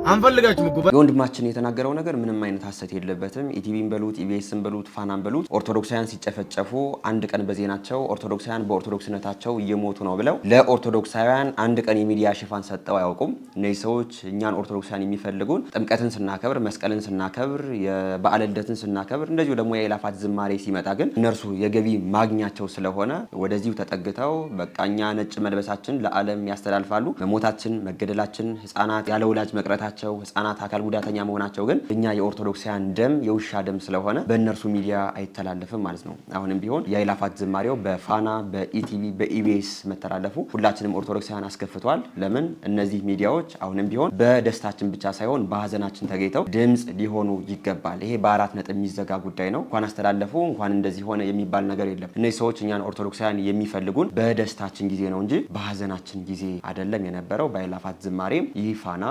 አንፈልጋችሁም እኮ። የወንድማችን የተናገረው ነገር ምንም አይነት ሐሰት የለበትም። ኢቲቪን በሉት ኢቢኤስን በሉት ፋናን በሉት ኦርቶዶክሳውያን ሲጨፈጨፉ አንድ ቀን በዜናቸው ኦርቶዶክሳውያን በኦርቶዶክስነታቸው እየሞቱ ነው ብለው ለኦርቶዶክሳውያን አንድ ቀን የሚዲያ ሽፋን ሰጠው አያውቁም። እነዚህ ሰዎች እኛን ኦርቶዶክሳውያን የሚፈልጉን ጥምቀትን ስናከብር፣ መስቀልን ስናከብር፣ የበዓለ ልደትን ስናከብር፣ እንደዚሁ ደግሞ የአእላፋት ዝማሬ ሲመጣ ግን እነርሱ የገቢ ማግኛቸው ስለሆነ ወደዚሁ ተጠግተው በቃ እኛ ነጭ መልበሳችን ለዓለም ያስተላልፋሉ። መሞታችን፣ መገደላችን፣ ህፃናት ያለ ወላጅ መቅረታችን ህፃናት አካል ጉዳተኛ መሆናቸው ግን እኛ የኦርቶዶክሳውያን ደም የውሻ ደም ስለሆነ በእነርሱ ሚዲያ አይተላለፍም ማለት ነው። አሁንም ቢሆን የአእላፋት ዝማሬው በፋና በኢቲቪ በኢቢኤስ መተላለፉ ሁላችንም ኦርቶዶክሳውያን አስከፍቷል። ለምን እነዚህ ሚዲያዎች አሁንም ቢሆን በደስታችን ብቻ ሳይሆን በሀዘናችን ተገኝተው ድምጽ ሊሆኑ ይገባል። ይሄ በአራት ነጥብ የሚዘጋ ጉዳይ ነው። እንኳን አስተላለፉ እንኳን እንደዚህ ሆነ የሚባል ነገር የለም። እነዚህ ሰዎች እኛን ኦርቶዶክሳውያን የሚፈልጉን በደስታችን ጊዜ ነው እንጂ በሀዘናችን ጊዜ አይደለም የነበረው። በአእላፋት ዝማሬም ይህ ፋና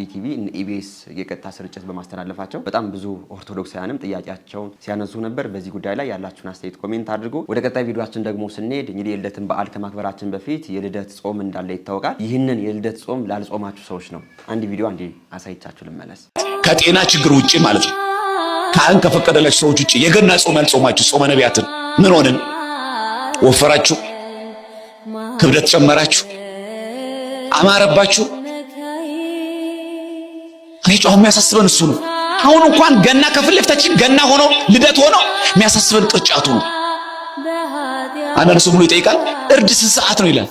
ኢቲቪ ኢቢኤስ የቀጥታ ስርጭት በማስተላለፋቸው በጣም ብዙ ኦርቶዶክሳውያንም ጥያቄያቸውን ሲያነሱ ነበር። በዚህ ጉዳይ ላይ ያላችሁን አስተያየት ኮሜንት አድርጉ። ወደ ቀጣይ ቪዲዮአችን ደግሞ ስንሄድ እንግዲህ የልደትን በዓል ከማክበራችን በፊት የልደት ጾም እንዳለ ይታወቃል። ይህንን የልደት ጾም ላልጾማችሁ ሰዎች ነው አንድ ቪዲዮ አንዴ አሳይቻችሁ ልመለስ። ከጤና ችግር ውጪ ማለት ነው ካህን ከፈቀደላችሁ ሰዎች ውጪ የገና ጾም ያልጾማችሁ ጾመ ነቢያትን ምን ሆነን? ወፈራችሁ? ክብደት ጨመራችሁ? አማረባችሁ? እኔ ጮህ የሚያሳስበን እሱ ነው። አሁን እንኳን ገና ከፊት ለፊታችን ገና ሆኖ ልደት ሆኖ የሚያሳስበን ቅርጫቱ ነው። አንዳንድ ሰው ብሎ ይጠይቃል እርድ ስንት ሰዓት ነው ይላል።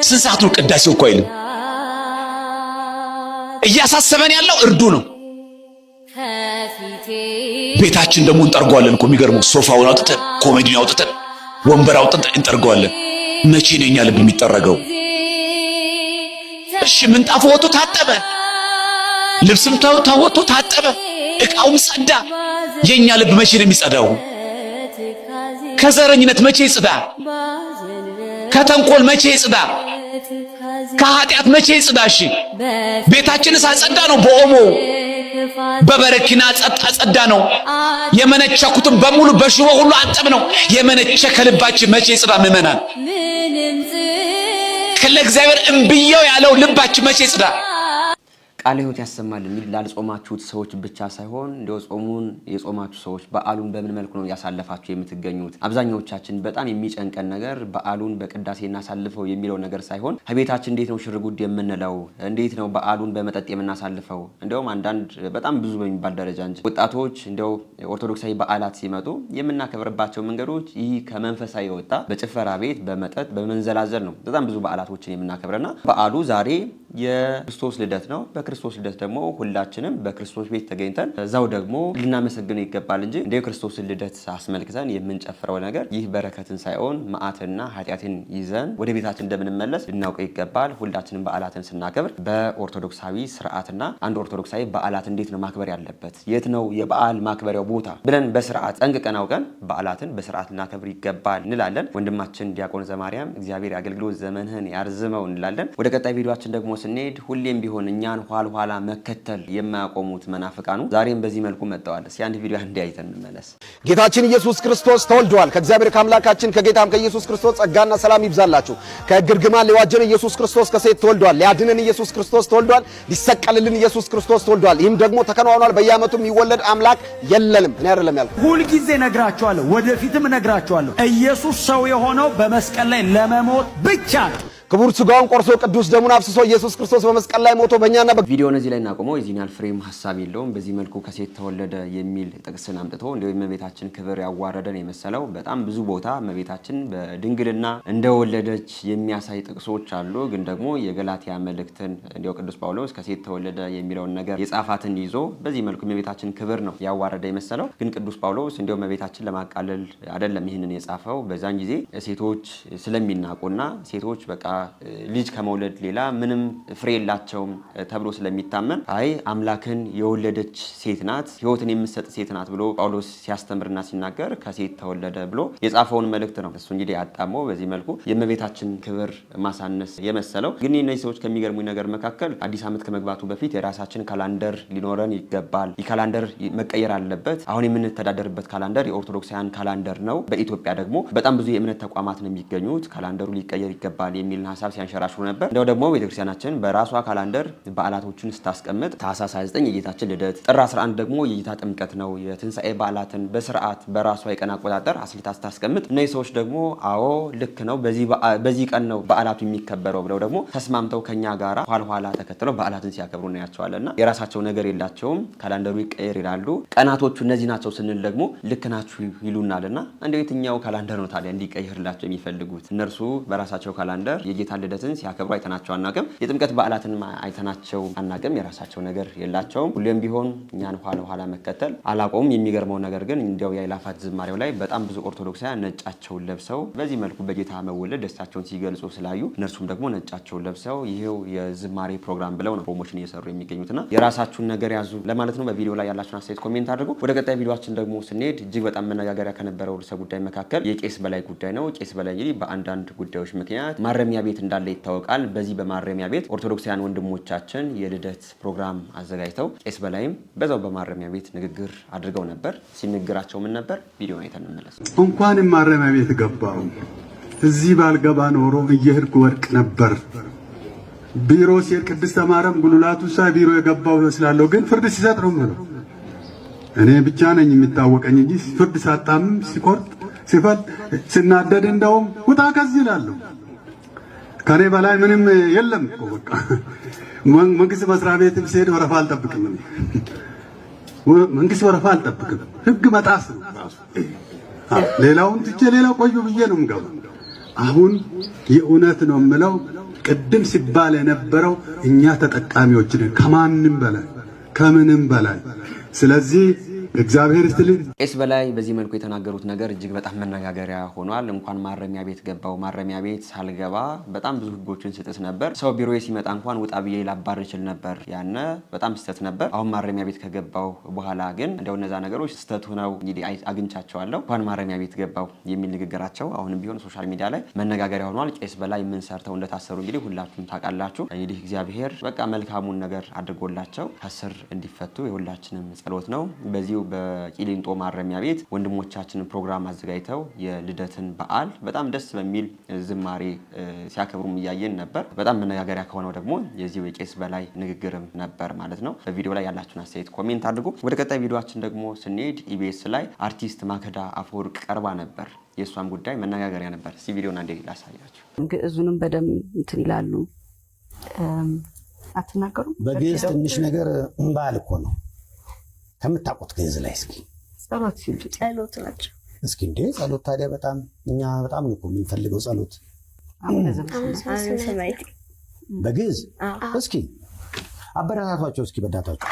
ስንት ሰዓት ነው ቅዳሴው እኮ አይልም። እያሳሰበን ያለው እርዱ ነው። ቤታችን ደግሞ እንጠርገዋለን እኮ የሚገርመው ሶፋውን አውጥተን ኮሜዲን አውጥተን ወንበር አውጥተን እንጠርገዋለን። መቼ ነው የኛ ልብ የሚጠረገው? እሺ ምንጣፉ ወጥቶ ታጠበ፣ ልብስም ወጥቶ ታጠበ፣ እቃውም ጸዳ። የኛ ልብ መቼ ነው የሚጸዳው? ከዘረኝነት መቼ ይጽዳ? ከተንኮል መቼ ይጽዳ? ከኃጢአት መቼ ይጽዳ? እሺ ቤታችንስ አጸዳ ነው? በኦሞ በበረኪና ጸዳ ነው? የመነቸኩትን በሙሉ በሽቦ ሁሉ አጠብ ነው? የመነቸከ ልባችን መቼ ይጽዳ? ምእመናን ለእግዚአብሔር እምብየው ያለው ልባችን መቼ ይጽዳ? ቃለ ሕይወት ያሰማልን። እንግዲህ ላልጾማችሁት ሰዎች ብቻ ሳይሆን እንደው ጾሙን የጾማችሁ ሰዎች በዓሉን በምን መልኩ ነው ያሳለፋችሁ የምትገኙት? አብዛኛዎቻችን በጣም የሚጨንቀን ነገር በዓሉን በቅዳሴ እናሳልፈው የሚለው ነገር ሳይሆን ከቤታችን እንዴት ነው ሽርጉድ የምንለው? እንዴት ነው በዓሉን በመጠጥ የምናሳልፈው? እንደውም አንዳንድ በጣም ብዙ በሚባል ደረጃ እንጂ ወጣቶች እንደው ኦርቶዶክሳዊ በዓላት ሲመጡ የምናከብርባቸው መንገዶች ይህ ከመንፈሳዊ የወጣ በጭፈራ ቤት በመጠጥ በመንዘላዘል ነው በጣም ብዙ በዓላቶችን የምናከብረና በዓሉ ዛሬ የክርስቶስ ልደት ነው። በክርስቶስ ልደት ደግሞ ሁላችንም በክርስቶስ ቤት ተገኝተን እዛው ደግሞ ልናመሰግነው ይገባል እንጂ እንደ ክርስቶስን ልደት አስመልክተን የምንጨፍረው ነገር ይህ በረከትን ሳይሆን መዓትና ኃጢአትን ይዘን ወደ ቤታችን እንደምንመለስ ልናውቀው ይገባል። ሁላችንም በዓላትን ስናከብር በኦርቶዶክሳዊ ስርዓትና አንድ ኦርቶዶክሳዊ በዓላት እንዴት ነው ማክበር ያለበት፣ የት ነው የበዓል ማክበሪያው ቦታ ብለን በስርዓት ጠንቅቀን አውቀን በዓላትን በስርዓት ልናከብር ይገባል እንላለን። ወንድማችን ዲያቆን ዘማርያም እግዚአብሔር የአገልግሎት ዘመንህን ያርዝመው እንላለን። ወደ ቀጣይ ቪዲዮአችን ደግሞ ስንሄድ ሁሌም ቢሆን እኛን ኋላ ኋላ መከተል የማያቆሙት መናፍቃኑ ዛሬም በዚህ መልኩ መጥተዋል። እስኪ አንድ ቪዲዮ አንዴ አይተን እንመለስ። ጌታችን ኢየሱስ ክርስቶስ ተወልዷል። ከእግዚአብሔር ከአምላካችን ከጌታም ከኢየሱስ ክርስቶስ ጸጋና ሰላም ይብዛላችሁ። ከግርግማን ሊዋጀን ኢየሱስ ክርስቶስ ከሴት ተወልዷል። ሊያድነን ኢየሱስ ክርስቶስ ተወልዷል። ሊሰቀልልን ኢየሱስ ክርስቶስ ተወልዷል። ይህም ደግሞ ተከናውኗል። በየዓመቱ የሚወለድ አምላክ የለንም። እኔ አይደለም ያልኩት፣ ሁል ጊዜ ነግራችኋለሁ፣ ወደፊትም ነግራችኋለሁ። ኢየሱስ ሰው የሆነው በመስቀል ላይ ለመሞት ብቻ ነው። ክቡር ሥጋውን ቆርሶ ቅዱስ ደሙን አፍስሶ ኢየሱስ ክርስቶስ በመስቀል ላይ ሞቶ በእኛና ቪዲዮ እዚህ ላይ እናቆመው። የዚህን ያህል ፍሬም ሐሳብ የለውም። በዚህ መልኩ ከሴት ተወለደ የሚል ጥቅስን አምጥቶ እንደው የእመቤታችን ክብር ያዋረደን የመሰለው በጣም ብዙ ቦታ እመቤታችን በድንግልና እንደወለደች የሚያሳይ ጥቅሶች አሉ። ግን ደግሞ የገላትያ መልእክትን እንደው ቅዱስ ጳውሎስ ከሴት ተወለደ የሚለውን ነገር የጻፋትን ይዞ በዚህ መልኩ እመቤታችን ክብር ነው ያዋረደ የመሰለው። ግን ቅዱስ ጳውሎስ እንደው እመቤታችን ለማቃለል አይደለም ይህንን የጻፈው። በዛን ጊዜ ሴቶች ስለሚናቁና ሴቶች በቃ ልጅ ከመውለድ ሌላ ምንም ፍሬ የላቸውም ተብሎ ስለሚታመን አይ አምላክን የወለደች ሴት ናት፣ ሕይወትን የምትሰጥ ሴት ናት ብሎ ጳውሎስ ሲያስተምርና ሲናገር ከሴት ተወለደ ብሎ የጻፈውን መልእክት ነው እሱ እንግዲህ አጣሞ በዚህ መልኩ የእመቤታችን ክብር ማሳነስ የመሰለው። ግን እነዚህ ሰዎች ከሚገርሙኝ ነገር መካከል አዲስ ዓመት ከመግባቱ በፊት የራሳችን ካላንደር ሊኖረን ይገባል፣ ይህ ካላንደር መቀየር አለበት። አሁን የምንተዳደርበት ካላንደር የኦርቶዶክሳውያን ካላንደር ነው። በኢትዮጵያ ደግሞ በጣም ብዙ የእምነት ተቋማት ነው የሚገኙት። ካላንደሩ ሊቀየር ይገባል የሚል ሐሳብ ሲያንሸራሽሩ ነበር። እንደው ደግሞ ቤተክርስቲያናችን በራሷ ካላንደር በዓላቶችን ስታስቀምጥ ታኅሳስ 29 የጌታችን ልደት፣ ጥር 11 ደግሞ የጌታ ጥምቀት ነው። የትንሣኤ በዓላትን በስርዓት በራሷ የቀን አቆጣጠር አስልታ ስታስቀምጥ እነዚህ ሰዎች ደግሞ አዎ ልክ ነው በዚህ ቀን ነው በዓላቱ የሚከበረው ብለው ደግሞ ተስማምተው ከኛ ጋር ኋላ ተከትለው በዓላትን ሲያከብሩ እናያቸዋለና የራሳቸው ነገር የላቸውም። ካላንደሩ ይቀየር ይላሉ። ቀናቶቹ እነዚህ ናቸው ስንል ደግሞ ልክ ናችሁ ይሉናልና እንደው የትኛው ካላንደር ነው ታዲያ እንዲቀየርላቸው የሚፈልጉት? እነርሱ በራሳቸው ካላንደር የጌታ ልደትን ሲያከብሩ አይተናቸው አናቅም። የጥምቀት በዓላትን አይተናቸው አናቅም። የራሳቸው ነገር የላቸውም። ሁሌም ቢሆን እኛን ኋላ መከተል አላቆሙም። የሚገርመው ነገር ግን እንዲያው የአእላፋት ዝማሬው ላይ በጣም ብዙ ኦርቶዶክሳውያን ነጫቸውን ለብሰው በዚህ መልኩ በጌታ መወለድ ደስታቸውን ሲገልጹ ስላዩ እነርሱም ደግሞ ነጫቸውን ለብሰው ይሄው የዝማሬ ፕሮግራም ብለው ነው ፕሮሞሽን እየሰሩ የሚገኙትና የራሳችሁን ነገር ያዙ ለማለት ነው። በቪዲዮ ላይ ያላችሁን አስተያየት ኮሜንት አድርጉ። ወደ ቀጣይ ቪዲዮአችን ደግሞ ስንሄድ እጅግ በጣም መነጋገሪያ ከነበረው ርዕሰ ጉዳይ መካከል የቄስ በላይ ጉዳይ ነው። ቄስ በላይ እንግዲህ በአንዳንድ ጉዳዮች ምክንያት ማረሚያ ቤት እንዳለ ይታወቃል። በዚህ በማረሚያ ቤት ኦርቶዶክሳውያን ወንድሞቻችን የልደት ፕሮግራም አዘጋጅተው ቄስ በላይም በዛው በማረሚያ ቤት ንግግር አድርገው ነበር። ሲነግራቸው ምን ነበር? ቪዲዮ አይተን እንመለስ። እንኳንም ማረሚያ ቤት ገባው። እዚህ ባልገባ ኖሮ እየሄድኩ ወርቅ ነበር። ቢሮ ሲሄድ ቅድስተ ማርያም ጉልላቱ ሳይ ቢሮ የገባው ስላለው ግን ፍርድ ሲሰጥ ነው ማለት እኔ ብቻ ነኝ የሚታወቀኝ እንጂ ፍርድ ሳጣም ሲቆርጥ ሲፈል ሲናደድ እንደውም ውጣ ከዚህ ይላል። ከኔ በላይ ምንም የለም እኮ በቃ መንግስት መስሪያ ቤትም ሲሄድ ወረፋ አልጠብቅም። መንግስት ወረፋ አልጠብቅም። ህግ መጣስ ነው ራሱ። ሌላውን ትቼ ሌላው ቆዩ ብዬ ነው የምገባው። አሁን የእውነት ነው የምለው ቅድም ሲባል የነበረው እኛ ተጠቃሚዎች ነን ከማንም በላይ ከምንም በላይ። ስለዚህ እግዚአብሔር ይስጥልኝ። ቄስ በላይ በዚህ መልኩ የተናገሩት ነገር እጅግ በጣም መነጋገሪያ ሆኗል። እንኳን ማረሚያ ቤት ገባው ማረሚያ ቤት ሳልገባ በጣም ብዙ ህጎችን ስጥስ ነበር። ሰው ቢሮዬ ሲመጣ እንኳን ውጣ ብዬ ላባር እችል ነበር። ያነ በጣም ስህተት ነበር። አሁን ማረሚያ ቤት ከገባው በኋላ ግን እንደው እነዛ ነገሮች ስህተት ሆነው እንግዲህ አግኝቻቸዋለሁ። እንኳን ማረሚያ ቤት ገባው የሚል ንግግራቸው አሁንም ቢሆን ሶሻል ሚዲያ ላይ መነጋገሪያ ሆኗል። ቄስ በላይ ምን ሰርተው እንደታሰሩ እንግዲህ ሁላችሁም ታውቃላችሁ። እንግዲህ እግዚአብሔር በቃ መልካሙን ነገር አድርጎላቸው ከስር እንዲፈቱ የሁላችንም ጸሎት ነው። በዚሁ በቂሊንጦ ማረሚያ ቤት ወንድሞቻችንን ፕሮግራም አዘጋጅተው የልደትን በዓል በጣም ደስ በሚል ዝማሬ ሲያከብሩም እያየን ነበር። በጣም መነጋገሪያ ከሆነው ደግሞ የዚሁ የቄስ በላይ ንግግርም ነበር ማለት ነው። በቪዲዮ ላይ ያላችሁን አስተያየት ኮሜንት አድርጉ። ወደ ቀጣይ ቪዲዮአችን ደግሞ ስንሄድ ኢቢኤስ ላይ አርቲስት ማክዳ አፈወርቅ ቀርባ ነበር። የእሷም ጉዳይ መነጋገሪያ ነበር። እስኪ ቪዲዮን አንዴ ላሳያችሁ። ግዕዙንም በደንብ እንትን ይላሉ። አትናገሩም? በግዕዝ ትንሽ ነገር እንባል እኮ ነው ከምታውቁት ግዕዝ ላይ እስኪ ጸሎት ሲሉ ጸሎት ናቸው። እስኪ እንዴ ጸሎት ታዲያ በጣም እኛ በጣም ነው የምንፈልገው ጸሎት በግዕዝ እስኪ አበረታቷቸው እስኪ በዳታቸው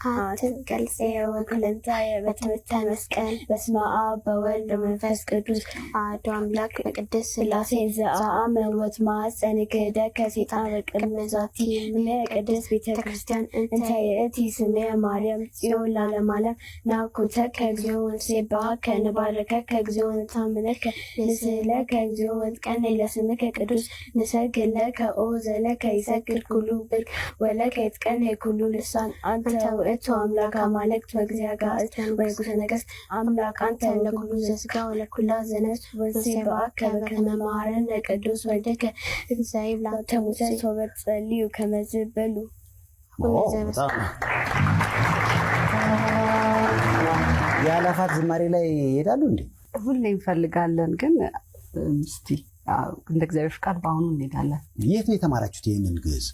አትገልጼው ወክልንታየ በትምህርተ መስቀል በስመ አብ በወልድ በመንፈስ ቅዱስ አሐዱ አምላክ በቅድስት ሥላሴ ዘአመ ወትማፀን ክህደከ ሰይጣን በቅድመ ዛቲ ቅድስት ቤተ ክርስቲያን እንተ ይእቲ ስሜ ማርያም ጽዮን ለዓለመ ዓለም ናኩተከ እግዚኦ ወንሴብሐከ ንባርከከ እግዚኦ ወንታምነከ ንስእለከ እግዚኦ ወንጥቀነ ለስምከ ቅዱስ ንሰግድለከ ኦ ዘለከ ይሰግድ ኩሉ ብርክ ወለከ ይትቀነ ኩሉ ልሳን አንተ ውእቱ አምላክ አማልክት ወእግዚአብሔር ወንጉሠ ነገሥት አምላክ አንተ ለኩሉ ዘሥጋ ወለኩላ ዘነፍስ ወንሴብሐከ በከመ መሐረነ ቅዱስ ወልድከ እግዚአብሔር ላንተ ሙሴ ወበጸልዩ ከመ ዝበሉ የአእላፋት ዝማሬ ላይ ይሄዳሉ እንዴ? ሁሌ እንፈልጋለን፣ ግን እስቲ እንደ እግዚአብሔር ቃል በአሁኑ እንሄዳለን። የት ነው የተማራችሁት ይህንን ግዕዝ?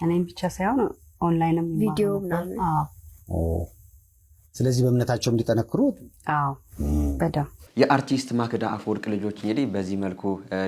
እኔም ብቻ ሳይሆን ኦንላይንም ቪዲዮ ምናምን። ስለዚህ በእምነታቸው እንዲጠነክሩ በደምብ የአርቲስት ማክዳ አፈወርቅ ልጆች እንግዲህ በዚህ መልኩ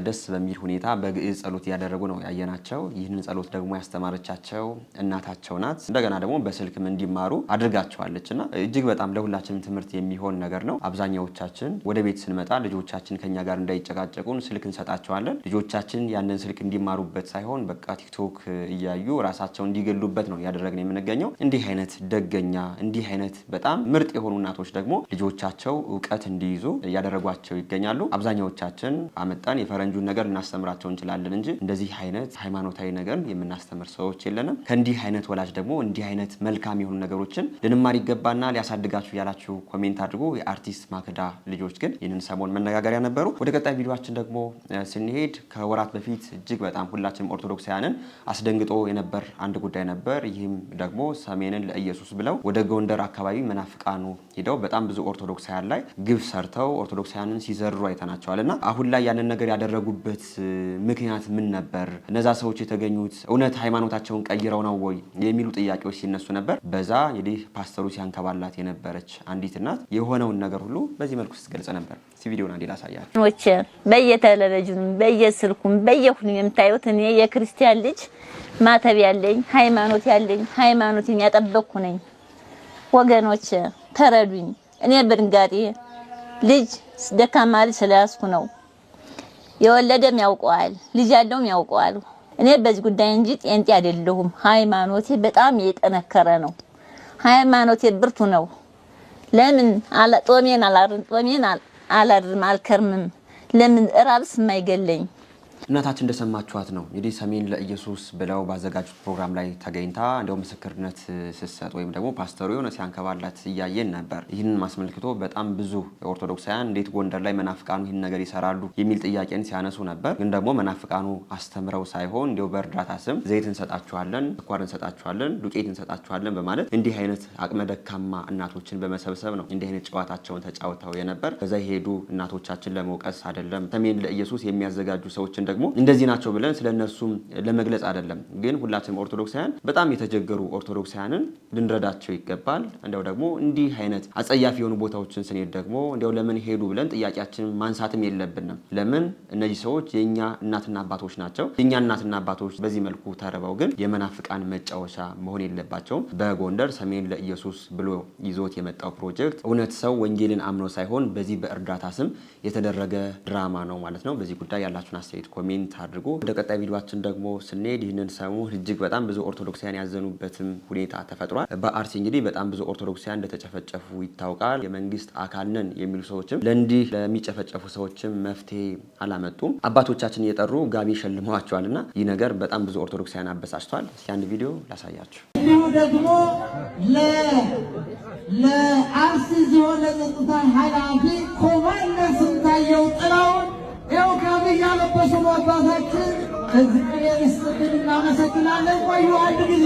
ደስ በሚል ሁኔታ በግዕዝ ጸሎት ያደረጉ ነው ያየናቸው። ይህንን ጸሎት ደግሞ ያስተማረቻቸው እናታቸው ናት። እንደገና ደግሞ በስልክም እንዲማሩ አድርጋቸዋለችና እጅግ በጣም ለሁላችንም ትምህርት የሚሆን ነገር ነው። አብዛኛዎቻችን ወደ ቤት ስንመጣ ልጆቻችን ከኛ ጋር እንዳይጨቃጨቁን ስልክ እንሰጣቸዋለን። ልጆቻችን ያንን ስልክ እንዲማሩበት ሳይሆን በቃ ቲክቶክ እያዩ ራሳቸው እንዲገሉበት ነው ያደረግን የምንገኘው። እንዲህ አይነት ደገኛ እንዲህ አይነት በጣም ምርጥ የሆኑ እናቶች ደግሞ ልጆቻቸው እውቀት እንዲይዙ ያደረጓቸው ይገኛሉ። አብዛኛዎቻችን አመጣን የፈረንጁን ነገር እናስተምራቸው እንችላለን እንጂ እንደዚህ አይነት ሃይማኖታዊ ነገር የምናስተምር ሰዎች የለንም። ከእንዲህ አይነት ወላጅ ደግሞ እንዲህ አይነት መልካም የሆኑ ነገሮችን ልንማር ይገባና ሊያሳድጋችሁ ያላችሁ ኮሜንት አድርጉ። የአርቲስት ማክዳ ልጆች ግን ይህንን ሰሞን መነጋገሪያ ነበሩ። ወደ ቀጣይ ቪዲዮአችን ደግሞ ስንሄድ ከወራት በፊት እጅግ በጣም ሁላችንም ኦርቶዶክሳውያንን አስደንግጦ የነበር አንድ ጉዳይ ነበር። ይህም ደግሞ ሰሜንን ለኢየሱስ ብለው ወደ ጎንደር አካባቢ መናፍቃኑ ሄደው በጣም ብዙ ኦርቶዶክሳውያን ላይ ግፍ ሰርተው ኦርቶዶክሳውያንን ሲዘሩ አይተናቸዋልና አሁን ላይ ያንን ነገር ያደረጉበት ምክንያት ምን ነበር? እነዛ ሰዎች የተገኙት እውነት ሃይማኖታቸውን ቀይረው ነው ወይ የሚሉ ጥያቄዎች ሲነሱ ነበር። በዛ እንግዲህ ፓስተሩ ሲያንከባላት የነበረች አንዲት እናት የሆነውን ነገር ሁሉ በዚህ መልኩ ስትገልጽ ነበር። ቪዲዮውን አንዴ ላሳያችሁ። ወቸ በየቴሌቪዥኑ በየስልኩም በየሁሉም የምታዩት እኔ የክርስቲያን ልጅ ማተብ ያለኝ ሃይማኖት ያለኝ ሃይማኖትን ያጠበቅኩ ነኝ። ወገኖች ተረዱኝ። እኔ በድንጋጤ ልጅ ደካማ ልጅ ስለያዝኩ ነው። የወለደም ያውቀዋል፣ ልጅ ያለውም ያውቀዋል። እኔ በዚህ ጉዳይ እንጂ ጤንጤ አይደለሁም። ሃይማኖቴ በጣም የጠነከረ ነው። ሃይማኖቴ ብርቱ ነው። ለምን ጦሜን አላድርም አልከርምም? ለምን እራብስ የማይገለኝ? እናታችን እንደሰማችኋት ነው እንግዲህ ሰሜን ለኢየሱስ ብለው ባዘጋጁት ፕሮግራም ላይ ተገኝታ እንደው ምስክርነት ስትሰጥ ወይም ደግሞ ፓስተሩ የሆነ ሲያንከባላት እያየን ነበር። ይህንን ማስመልክቶ በጣም ብዙ ኦርቶዶክሳውያን እንዴት ጎንደር ላይ መናፍቃኑ ይህን ነገር ይሰራሉ የሚል ጥያቄን ሲያነሱ ነበር። ግን ደግሞ መናፍቃኑ አስተምረው ሳይሆን እንደው በእርዳታ ስም ዘይት እንሰጣችኋለን፣ ስኳር እንሰጣችኋለን፣ ዱቄት እንሰጣችኋለን በማለት እንዲህ አይነት አቅመ ደካማ እናቶችን በመሰብሰብ ነው እንዲህ አይነት ጨዋታቸውን ተጫውተው የነበር። ከዛ የሄዱ እናቶቻችን ለመውቀስ አይደለም፣ ሰሜን ለኢየሱስ የሚያዘጋጁ ሰዎችን ደግሞ እንደዚህ ናቸው ብለን ስለነሱም ለመግለጽ አይደለም። ግን ሁላችንም ኦርቶዶክሳውያን በጣም የተቸገሩ ኦርቶዶክሳውያንን ልንረዳቸው ይገባል። እንደው ደግሞ እንዲህ አይነት አጸያፊ የሆኑ ቦታዎችን ስንሄድ ደግሞ እንደው ለምን ሄዱ ብለን ጥያቄያችንን ማንሳትም የለብንም። ለምን እነዚህ ሰዎች የኛ እናትና አባቶች ናቸው። የኛ እናትና አባቶች በዚህ መልኩ ተርበው ግን የመናፍቃን መጫወቻ መሆን የለባቸውም። በጎንደር ሰሜን ለኢየሱስ ብሎ ይዞት የመጣው ፕሮጀክት እውነት ሰው ወንጌልን አምኖ ሳይሆን በዚህ በእርዳታ ስም የተደረገ ድራማ ነው ማለት ነው። በዚህ ጉዳይ ያላችሁን አስተያየት ኮሜንት አድርጉ። ወደ ቀጣይ ቪዲዮአችን ደግሞ ስንሄድ ይህንን ሰሞን እጅግ በጣም ብዙ ኦርቶዶክሳውያን ያዘኑበትም ሁኔታ ተፈጥሯል። በአርሲ እንግዲህ በጣም ብዙ ኦርቶዶክሳውያን እንደተጨፈጨፉ ይታወቃል። የመንግስት አካል ነን የሚሉ ሰዎችም ለእንዲህ ለሚጨፈጨፉ ሰዎችም መፍትሄ አላመጡም። አባቶቻችን እየጠሩ ጋቢ ሸልመዋቸዋልና ይህ ነገር በጣም ብዙ ኦርቶዶክሳውያን አበሳጭቷል። እስኪ አንድ ቪዲዮ ላሳያችሁ። እንዲሁ ደግሞ ለአርሲ ዞን ለጸጥታ ኃላፊ ኮማንደር ስንታየው ጥላውን ያው ጋቢ ያለበሱ አባታችን እግዚአብሔር ይስጥልን፣ እናመሰግናለን። ቆዩ አንድ ጊዜ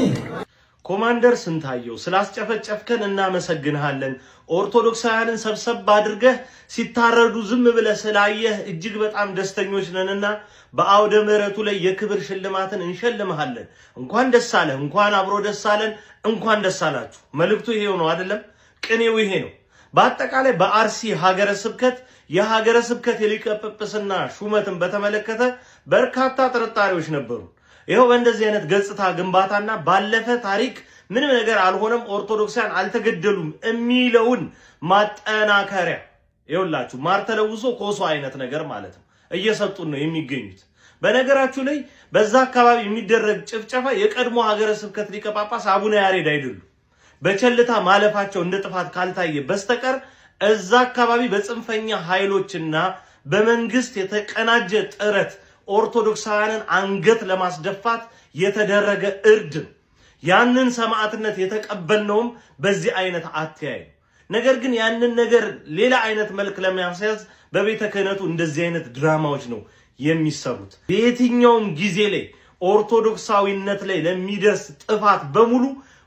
ኮማንደር ስንታየው ስላስጨፈጨፍከን እናመሰግንሃለን። ኦርቶዶክሳውያንን ሰብሰብ አድርገህ ሲታረዱ ዝም ብለህ ስላየህ እጅግ በጣም ደስተኞች ነንና በአውደ ምሕረቱ ላይ የክብር ሽልማትን እንሸልምሃለን። እንኳን ደስ አለህ፣ እንኳን አብሮ ደስ አለን፣ እንኳን ደስ አላችሁ። መልእክቱ ይሄው ነው አይደለም? ቅኔው ይሄ ነው። በአጠቃላይ በአርሲ ሀገረ ስብከት የሀገረ ስብከት የሊቀ ጵጵስና ሹመትን በተመለከተ በርካታ ጥርጣሬዎች ነበሩ። ይኸው በእንደዚህ አይነት ገጽታ ግንባታና ባለፈ ታሪክ ምንም ነገር አልሆነም ኦርቶዶክሳውያን አልተገደሉም የሚለውን ማጠናከሪያ ይኸውላችሁ ማር ተለውሶ ኮሶ አይነት ነገር ማለት ነው እየሰጡን ነው የሚገኙት። በነገራችሁ ላይ በዛ አካባቢ የሚደረግ ጭፍጨፋ የቀድሞ ሀገረ ስብከት ሊቀ ጳጳስ አቡነ ያሬድ አይደሉም። በቸልታ ማለፋቸው እንደ ጥፋት ካልታየ በስተቀር እዛ አካባቢ በጽንፈኛ ኃይሎችና በመንግስት የተቀናጀ ጥረት ኦርቶዶክሳውያንን አንገት ለማስደፋት የተደረገ እርድ ነው። ያንን ሰማዕትነት የተቀበልነውም በዚህ አይነት አተያይ። ነገር ግን ያንን ነገር ሌላ አይነት መልክ ለማስያዝ በቤተ ክህነቱ እንደዚህ አይነት ድራማዎች ነው የሚሰሩት። በየትኛውም ጊዜ ላይ ኦርቶዶክሳዊነት ላይ ለሚደርስ ጥፋት በሙሉ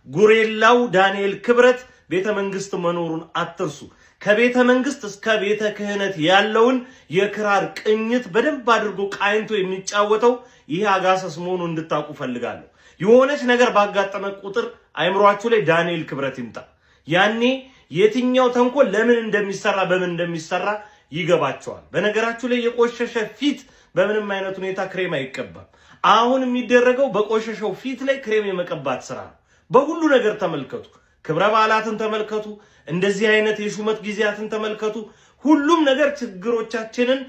ጉሬላው ዳንኤል ክብረት ቤተ መንግስት መኖሩን አትርሱ። ከቤተ መንግስት እስከ ቤተ ክህነት ያለውን የክራር ቅኝት በደንብ አድርጎ ቃይንቶ የሚጫወተው ይሄ አጋሰስ መሆኑን እንድታውቁ ፈልጋለሁ። የሆነች ነገር ባጋጠመ ቁጥር አይምሯችሁ ላይ ዳንኤል ክብረት ይምጣ። ያኔ የትኛው ተንኮል ለምን እንደሚሰራ በምን እንደሚሰራ ይገባቸዋል። በነገራችሁ ላይ የቆሸሸ ፊት በምንም አይነት ሁኔታ ክሬም አይቀባም። አሁን የሚደረገው በቆሸሸው ፊት ላይ ክሬም የመቀባት ስራ ነው። በሁሉ ነገር ተመልከቱ። ክብረ በዓላትን ተመልከቱ። እንደዚህ አይነት የሹመት ጊዜያትን ተመልከቱ። ሁሉም ነገር ችግሮቻችንን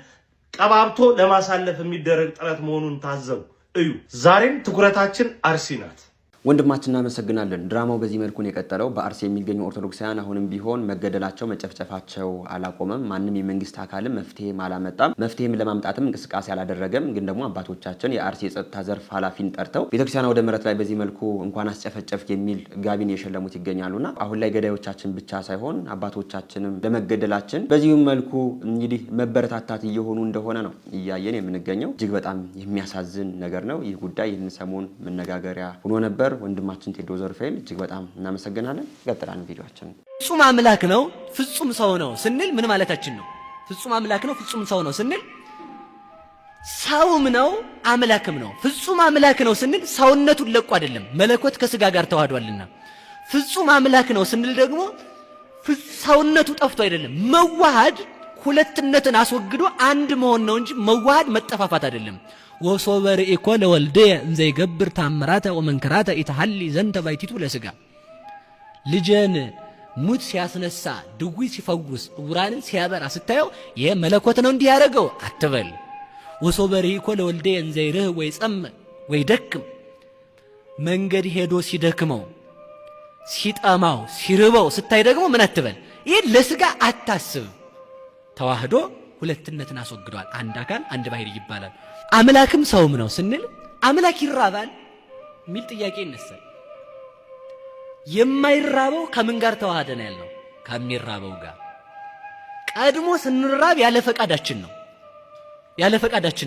ቀባብቶ ለማሳለፍ የሚደረግ ጥረት መሆኑን ታዘቡ፣ እዩ። ዛሬም ትኩረታችን አርሲ ናት። ወንድማችን እናመሰግናለን። ድራማው በዚህ መልኩ ነው የቀጠለው። በአርሲ የሚገኙ ኦርቶዶክሳውያን አሁንም ቢሆን መገደላቸው መጨፍጨፋቸው አላቆመም። ማንም የመንግስት አካልም መፍትሄም አላመጣም። መፍትሄም ለማምጣትም እንቅስቃሴ አላደረገም። ግን ደግሞ አባቶቻችን የአርሲ የጸጥታ ዘርፍ ኃላፊን ጠርተው ቤተክርስቲያን ወደ ምሕረት ላይ በዚህ መልኩ እንኳን አስጨፈጨፍ የሚል ጋቢን የሸለሙት ይገኛሉና አሁን ላይ ገዳዮቻችን ብቻ ሳይሆን አባቶቻችንም ለመገደላችን በዚህም መልኩ እንግዲህ መበረታታት እየሆኑ እንደሆነ ነው እያየን የምንገኘው። እጅግ በጣም የሚያሳዝን ነገር ነው። ይህ ጉዳይ ይህን ሰሞን መነጋገሪያ ሆኖ ነበር። ወንድማችን ቴዶ ዘርፌል እጅግ በጣም እናመሰግናለን። ቀጥላን ቪዲዮአችን ፍጹም አምላክ ነው ፍጹም ሰው ነው ስንል ምን ማለታችን ነው? ፍጹም አምላክ ነው ፍጹም ሰው ነው ስንል ሰውም ነው አምላክም ነው። ፍጹም አምላክ ነው ስንል ሰውነቱን ለቆ አይደለም፣ መለኮት ከስጋ ጋር ተዋህዷልና። ፍጹም አምላክ ነው ስንል ደግሞ ሰውነቱ ጠፍቶ አይደለም። መዋሃድ ሁለትነትን አስወግዶ አንድ መሆን ነው እንጂ መዋሃድ መጠፋፋት አይደለም። ወሶበር ኢኮ ለወልደ እንዘ ይገብር ታምራተ ወመንከራተ ኢተሐሊ ዘንተ ባይቲቱ ለስጋ ልጅን ሙት ሲያስነሳ ድውይ ሲፈውስ ዕውራንን ሲያበራ ስታየው ይሄ መለኮት ነው እንዲህ ያደረገው አትበል። ወሶበር ኢኮ ለወልደ እንዘ ይርህ ወይ ጸም ወይ ደክም መንገድ ሄዶ ሲደክመው ሲጠማው ሲርበው ስታይ ደግሞ ምን አትበል። ይሄ ለስጋ አታስብ። ተዋህዶ ሁለትነትን አስወግዷል። አንድ አካል አንድ ባህሪ ይባላል። አምላክም ሰውም ነው ስንል አምላክ ይራባል የሚል ጥያቄ ይነሳል። የማይራበው ከምን ጋር ተዋህደ ነው ያልነው? ከሚራበው ጋር። ቀድሞ ስንራብ ያለ ፈቃዳችን ነው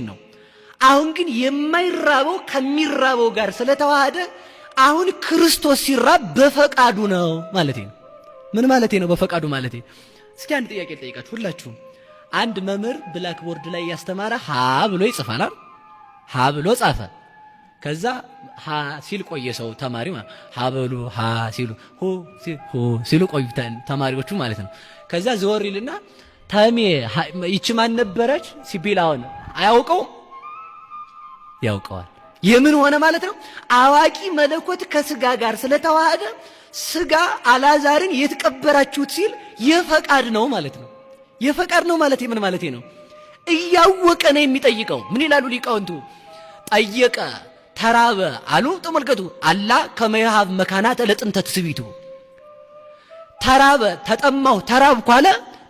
ነው። አሁን ግን የማይራበው ከሚራበው ጋር ስለተዋሃደ አሁን ክርስቶስ ሲራብ በፈቃዱ ነው ማለት ነው። ምን ማለት ነው በፈቃዱ ማለት? እስኪ አንድ ጥያቄ ልጠይቃችሁ ሁላችሁም። አንድ መምህር ብላክቦርድ ላይ ያስተማረ ሀ ብሎ ይጽፋል። ሀ ብሎ ጻፈ። ከዛ ሀ ሲል ቆየ ሰው ተማሪ ማለት ሀ ብሎ ሀ ሲሉ ሁ ሲሉ ቆዩ ተማሪዎቹ ማለት ነው። ከዛ ዘወር ይልና ተሜ ይቺ ማን ነበረች ሲቢል አሁን አያውቀውም? ያውቀዋል። የምን ሆነ ማለት ነው? አዋቂ መለኮት ከስጋ ጋር ስለተዋሃደ ስጋ አላዛርን የተቀበራችሁት ሲል የፈቃድ ነው ማለት ነው። የፈቃድ ነው ማለት ምን ማለት ነው? እያወቀ ነው የሚጠይቀው። ምን ይላሉ ሊቃውንቱ? ጠየቀ ተራበ አሉ። ተመልከቱ። አላ ከመይሃብ መካናተ ለጥንተ ትስቢቱ። ተራበ ተጠማው ተራብኩ አለ።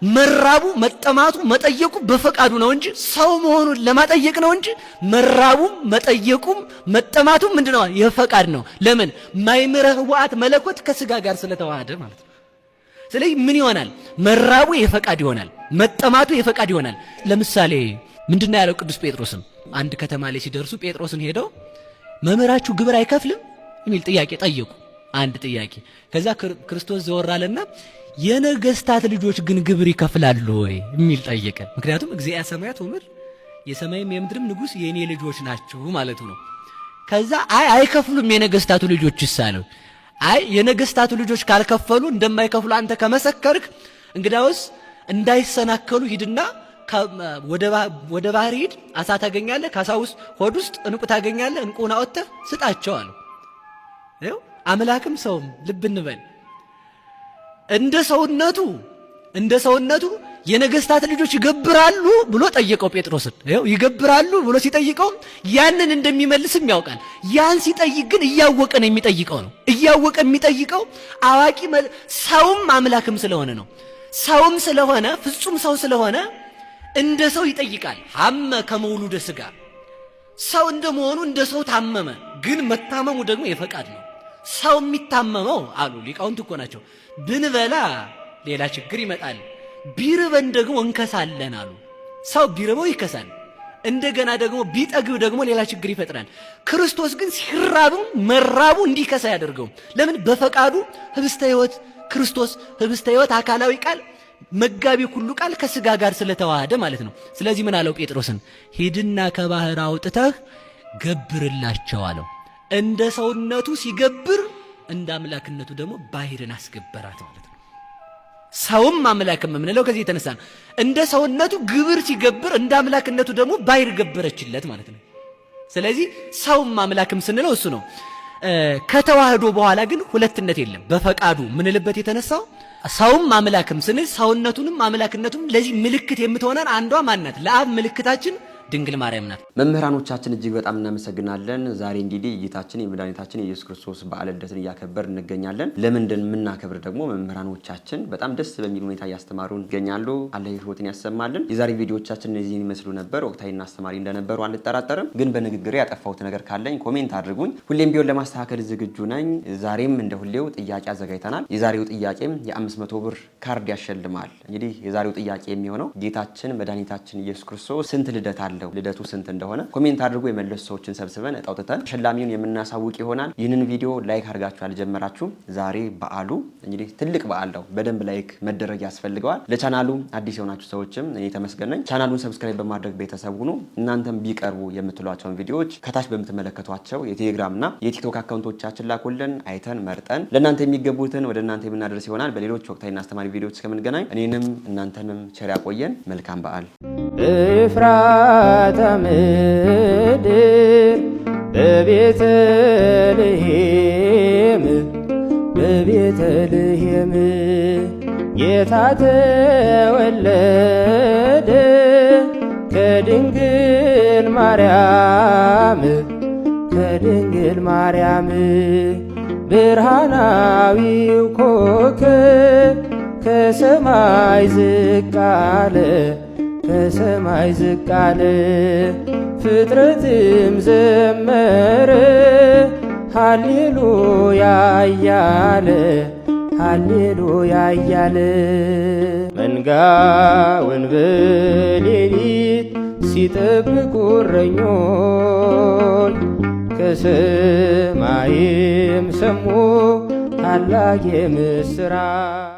መራቡ መጠማቱ መጠየቁ በፈቃዱ ነው እንጂ ሰው መሆኑን ለማጠየቅ ነው እንጂ መራቡም መጠየቁም መጠማቱም ምንድነው? የፈቃድ ነው። ለምን? ማይምረ ህዋአት መለኮት ከስጋ ጋር ስለተዋሃደ ማለት ነው። ስለዚህ ምን ይሆናል? መራቡ የፈቃድ ይሆናል፣ መጠማቱ የፈቃድ ይሆናል። ለምሳሌ ምንድነው ያለው ቅዱስ ጴጥሮስም አንድ ከተማ ላይ ሲደርሱ ጴጥሮስን ሄደው መምህራችሁ ግብር አይከፍልም የሚል ጥያቄ ጠየቁ። አንድ ጥያቄ። ከዛ ክርስቶስ ዘወር አለና የነገስታት ልጆች ግን ግብር ይከፍላሉ ወይ የሚል ጠየቀ። ምክንያቱም እግዚአብሔር ሰማያት ወምድር የሰማይም የምድርም ንጉስ የኔ ልጆች ናቸው ማለቱ ነው። ከዛ አይከፍሉም የነገስታቱ ልጆች ይሳለው። የነገስታቱ ልጆች ካልከፈሉ እንደማይከፍሉ አንተ ከመሰከርክ እንግዳውስ እንዳይሰናከሉ ሂድና ወደ ባህር ሂድ፣ አሳ ታገኛለህ፣ ከአሳ ውስጥ ሆድ ውስጥ እንቁ ታገኛለህ፣ እንቁን አወጥተህ ስጣቸው አለው። ይኸው አምላክም ሰውም ልብ እንበል እንደ ሰውነቱ የነገስታት ልጆች ይገብራሉ ብሎ ጠየቀው ጴጥሮስን። ይኸው ይገብራሉ ብሎ ሲጠይቀው ያንን እንደሚመልስም ያውቃል። ያን ሲጠይቅ ግን እያወቀ ነው የሚጠይቀው ነው። እያወቀ የሚጠይቀው አዋቂ ሰውም አምላክም ስለሆነ ነው። ሰውም ስለሆነ ፍጹም ሰው ስለሆነ እንደ ሰው ይጠይቃል። ሐመ ከመውሉደ ሥጋ ሰው እንደመሆኑ እንደ ሰው ታመመ። ግን መታመሙ ደግሞ የፈቃድ ነው። ሰው የሚታመመው አሉ ሊቃውንት እኮ ናቸው፣ ብንበላ ሌላ ችግር ይመጣል፣ ቢርበን ደግሞ እንከሳለን አሉ። ሰው ቢርበው ይከሳል፣ እንደገና ደግሞ ቢጠግብ ደግሞ ሌላ ችግር ይፈጥራል። ክርስቶስ ግን ሲራቡ መራቡ እንዲከሳ ያደርገው ለምን? በፈቃዱ ህብስተ ሕይወት ክርስቶስ ህብስተ ሕይወት አካላዊ ቃል መጋቢ ሁሉ ቃል ከስጋ ጋር ስለተዋሃደ ማለት ነው። ስለዚህ ምን አለው ጴጥሮስን? ሂድና ከባህር አውጥተህ ገብርላቸው አለው። እንደ ሰውነቱ ሲገብር እንደ አምላክነቱ ደግሞ ባህርን አስገበራት ማለት ነው። ሰውም አምላክም የምንለው ከዚህ የተነሳ ነው። እንደ ሰውነቱ ግብር ሲገብር እንደ አምላክነቱ ደግሞ ባህር ገበረችለት ማለት ነው። ስለዚህ ሰውም አምላክም ስንለው እሱ ነው። ከተዋህዶ በኋላ ግን ሁለትነት የለም። በፈቃዱ ምንልበት የተነሳው ሰውም አምላክም ስንል ሰውነቱንም አምላክነቱም ለዚህ ምልክት የምትሆነን አንዷ ማናት? ለአብ ምልክታችን ድንግል ማርያም ናት። መምህራኖቻችን እጅግ በጣም እናመሰግናለን። ዛሬ እንግዲህ ጌታችን የመድኃኒታችን የኢየሱስ ክርስቶስ በዓለ ልደትን እያከበር እንገኛለን። ለምንድን የምናከብር ደግሞ መምህራኖቻችን በጣም ደስ በሚል ሁኔታ እያስተማሩን ይገኛሉ። አላህ ሕይወትን ያሰማልን። የዛሬ ቪዲዮዎቻችን እነዚህን ይመስሉ ነበር። ወቅታዊና አስተማሪ እንደነበሩ አንጠራጠርም። ግን በንግግሬ ያጠፋሁት ነገር ካለኝ ኮሜንት አድርጉኝ። ሁሌም ቢሆን ለማስተካከል ዝግጁ ነኝ። ዛሬም እንደ ሁሌው ጥያቄ አዘጋጅተናል። የዛሬው ጥያቄም የ500 ብር ካርድ ያሸልማል። እንግዲህ የዛሬው ጥያቄ የሚሆነው ጌታችን መድኃኒታችን ኢየሱስ ክርስቶስ ስንት ልደት አለ? ልደቱ ስንት እንደሆነ ኮሜንት አድርጎ የመለሱ ሰዎችን ሰብስበን እጣውጥተን ተሸላሚውን የምናሳውቅ ይሆናል። ይህንን ቪዲዮ ላይክ አድርጋችሁ ያልጀመራችሁ ዛሬ በዓሉ እንግዲህ ትልቅ በዓል ነው። በደንብ ላይክ መደረግ ያስፈልገዋል። ለቻናሉ አዲስ የሆናችሁ ሰዎችም እኔ ተመስገን ነኝ። ቻናሉን ሰብስክራይብ በማድረግ ቤተሰብ ሁኑ። እናንተም ቢቀርቡ የምትሏቸውን ቪዲዮዎች ከታች በምትመለከቷቸው የቴሌግራምና የቲክቶክ አካውንቶቻችን ላኩልን። አይተን መርጠን ለእናንተ የሚገቡትን ወደ እናንተ የምናደርስ ይሆናል። በሌሎች ወቅታዊና አስተማሪ ቪዲዮዎች እስከምንገናኝ እኔንም እናንተንም ቸር ያቆየን። መልካም በዓል። ኤፍራታ ምድር በቤተልሔም ጌታ ተወለደ ከድንግል ማርያም ብርሃናዊው ኮከብ ከሰማይ ዝቅ አለ ፍጥረትም ዘመረ ሃሌሉያ እያለ መንጋውን በሌሊት ሲጠብቁ እረኞች ከሰማይም ሰሙ ታላቅ የምስራች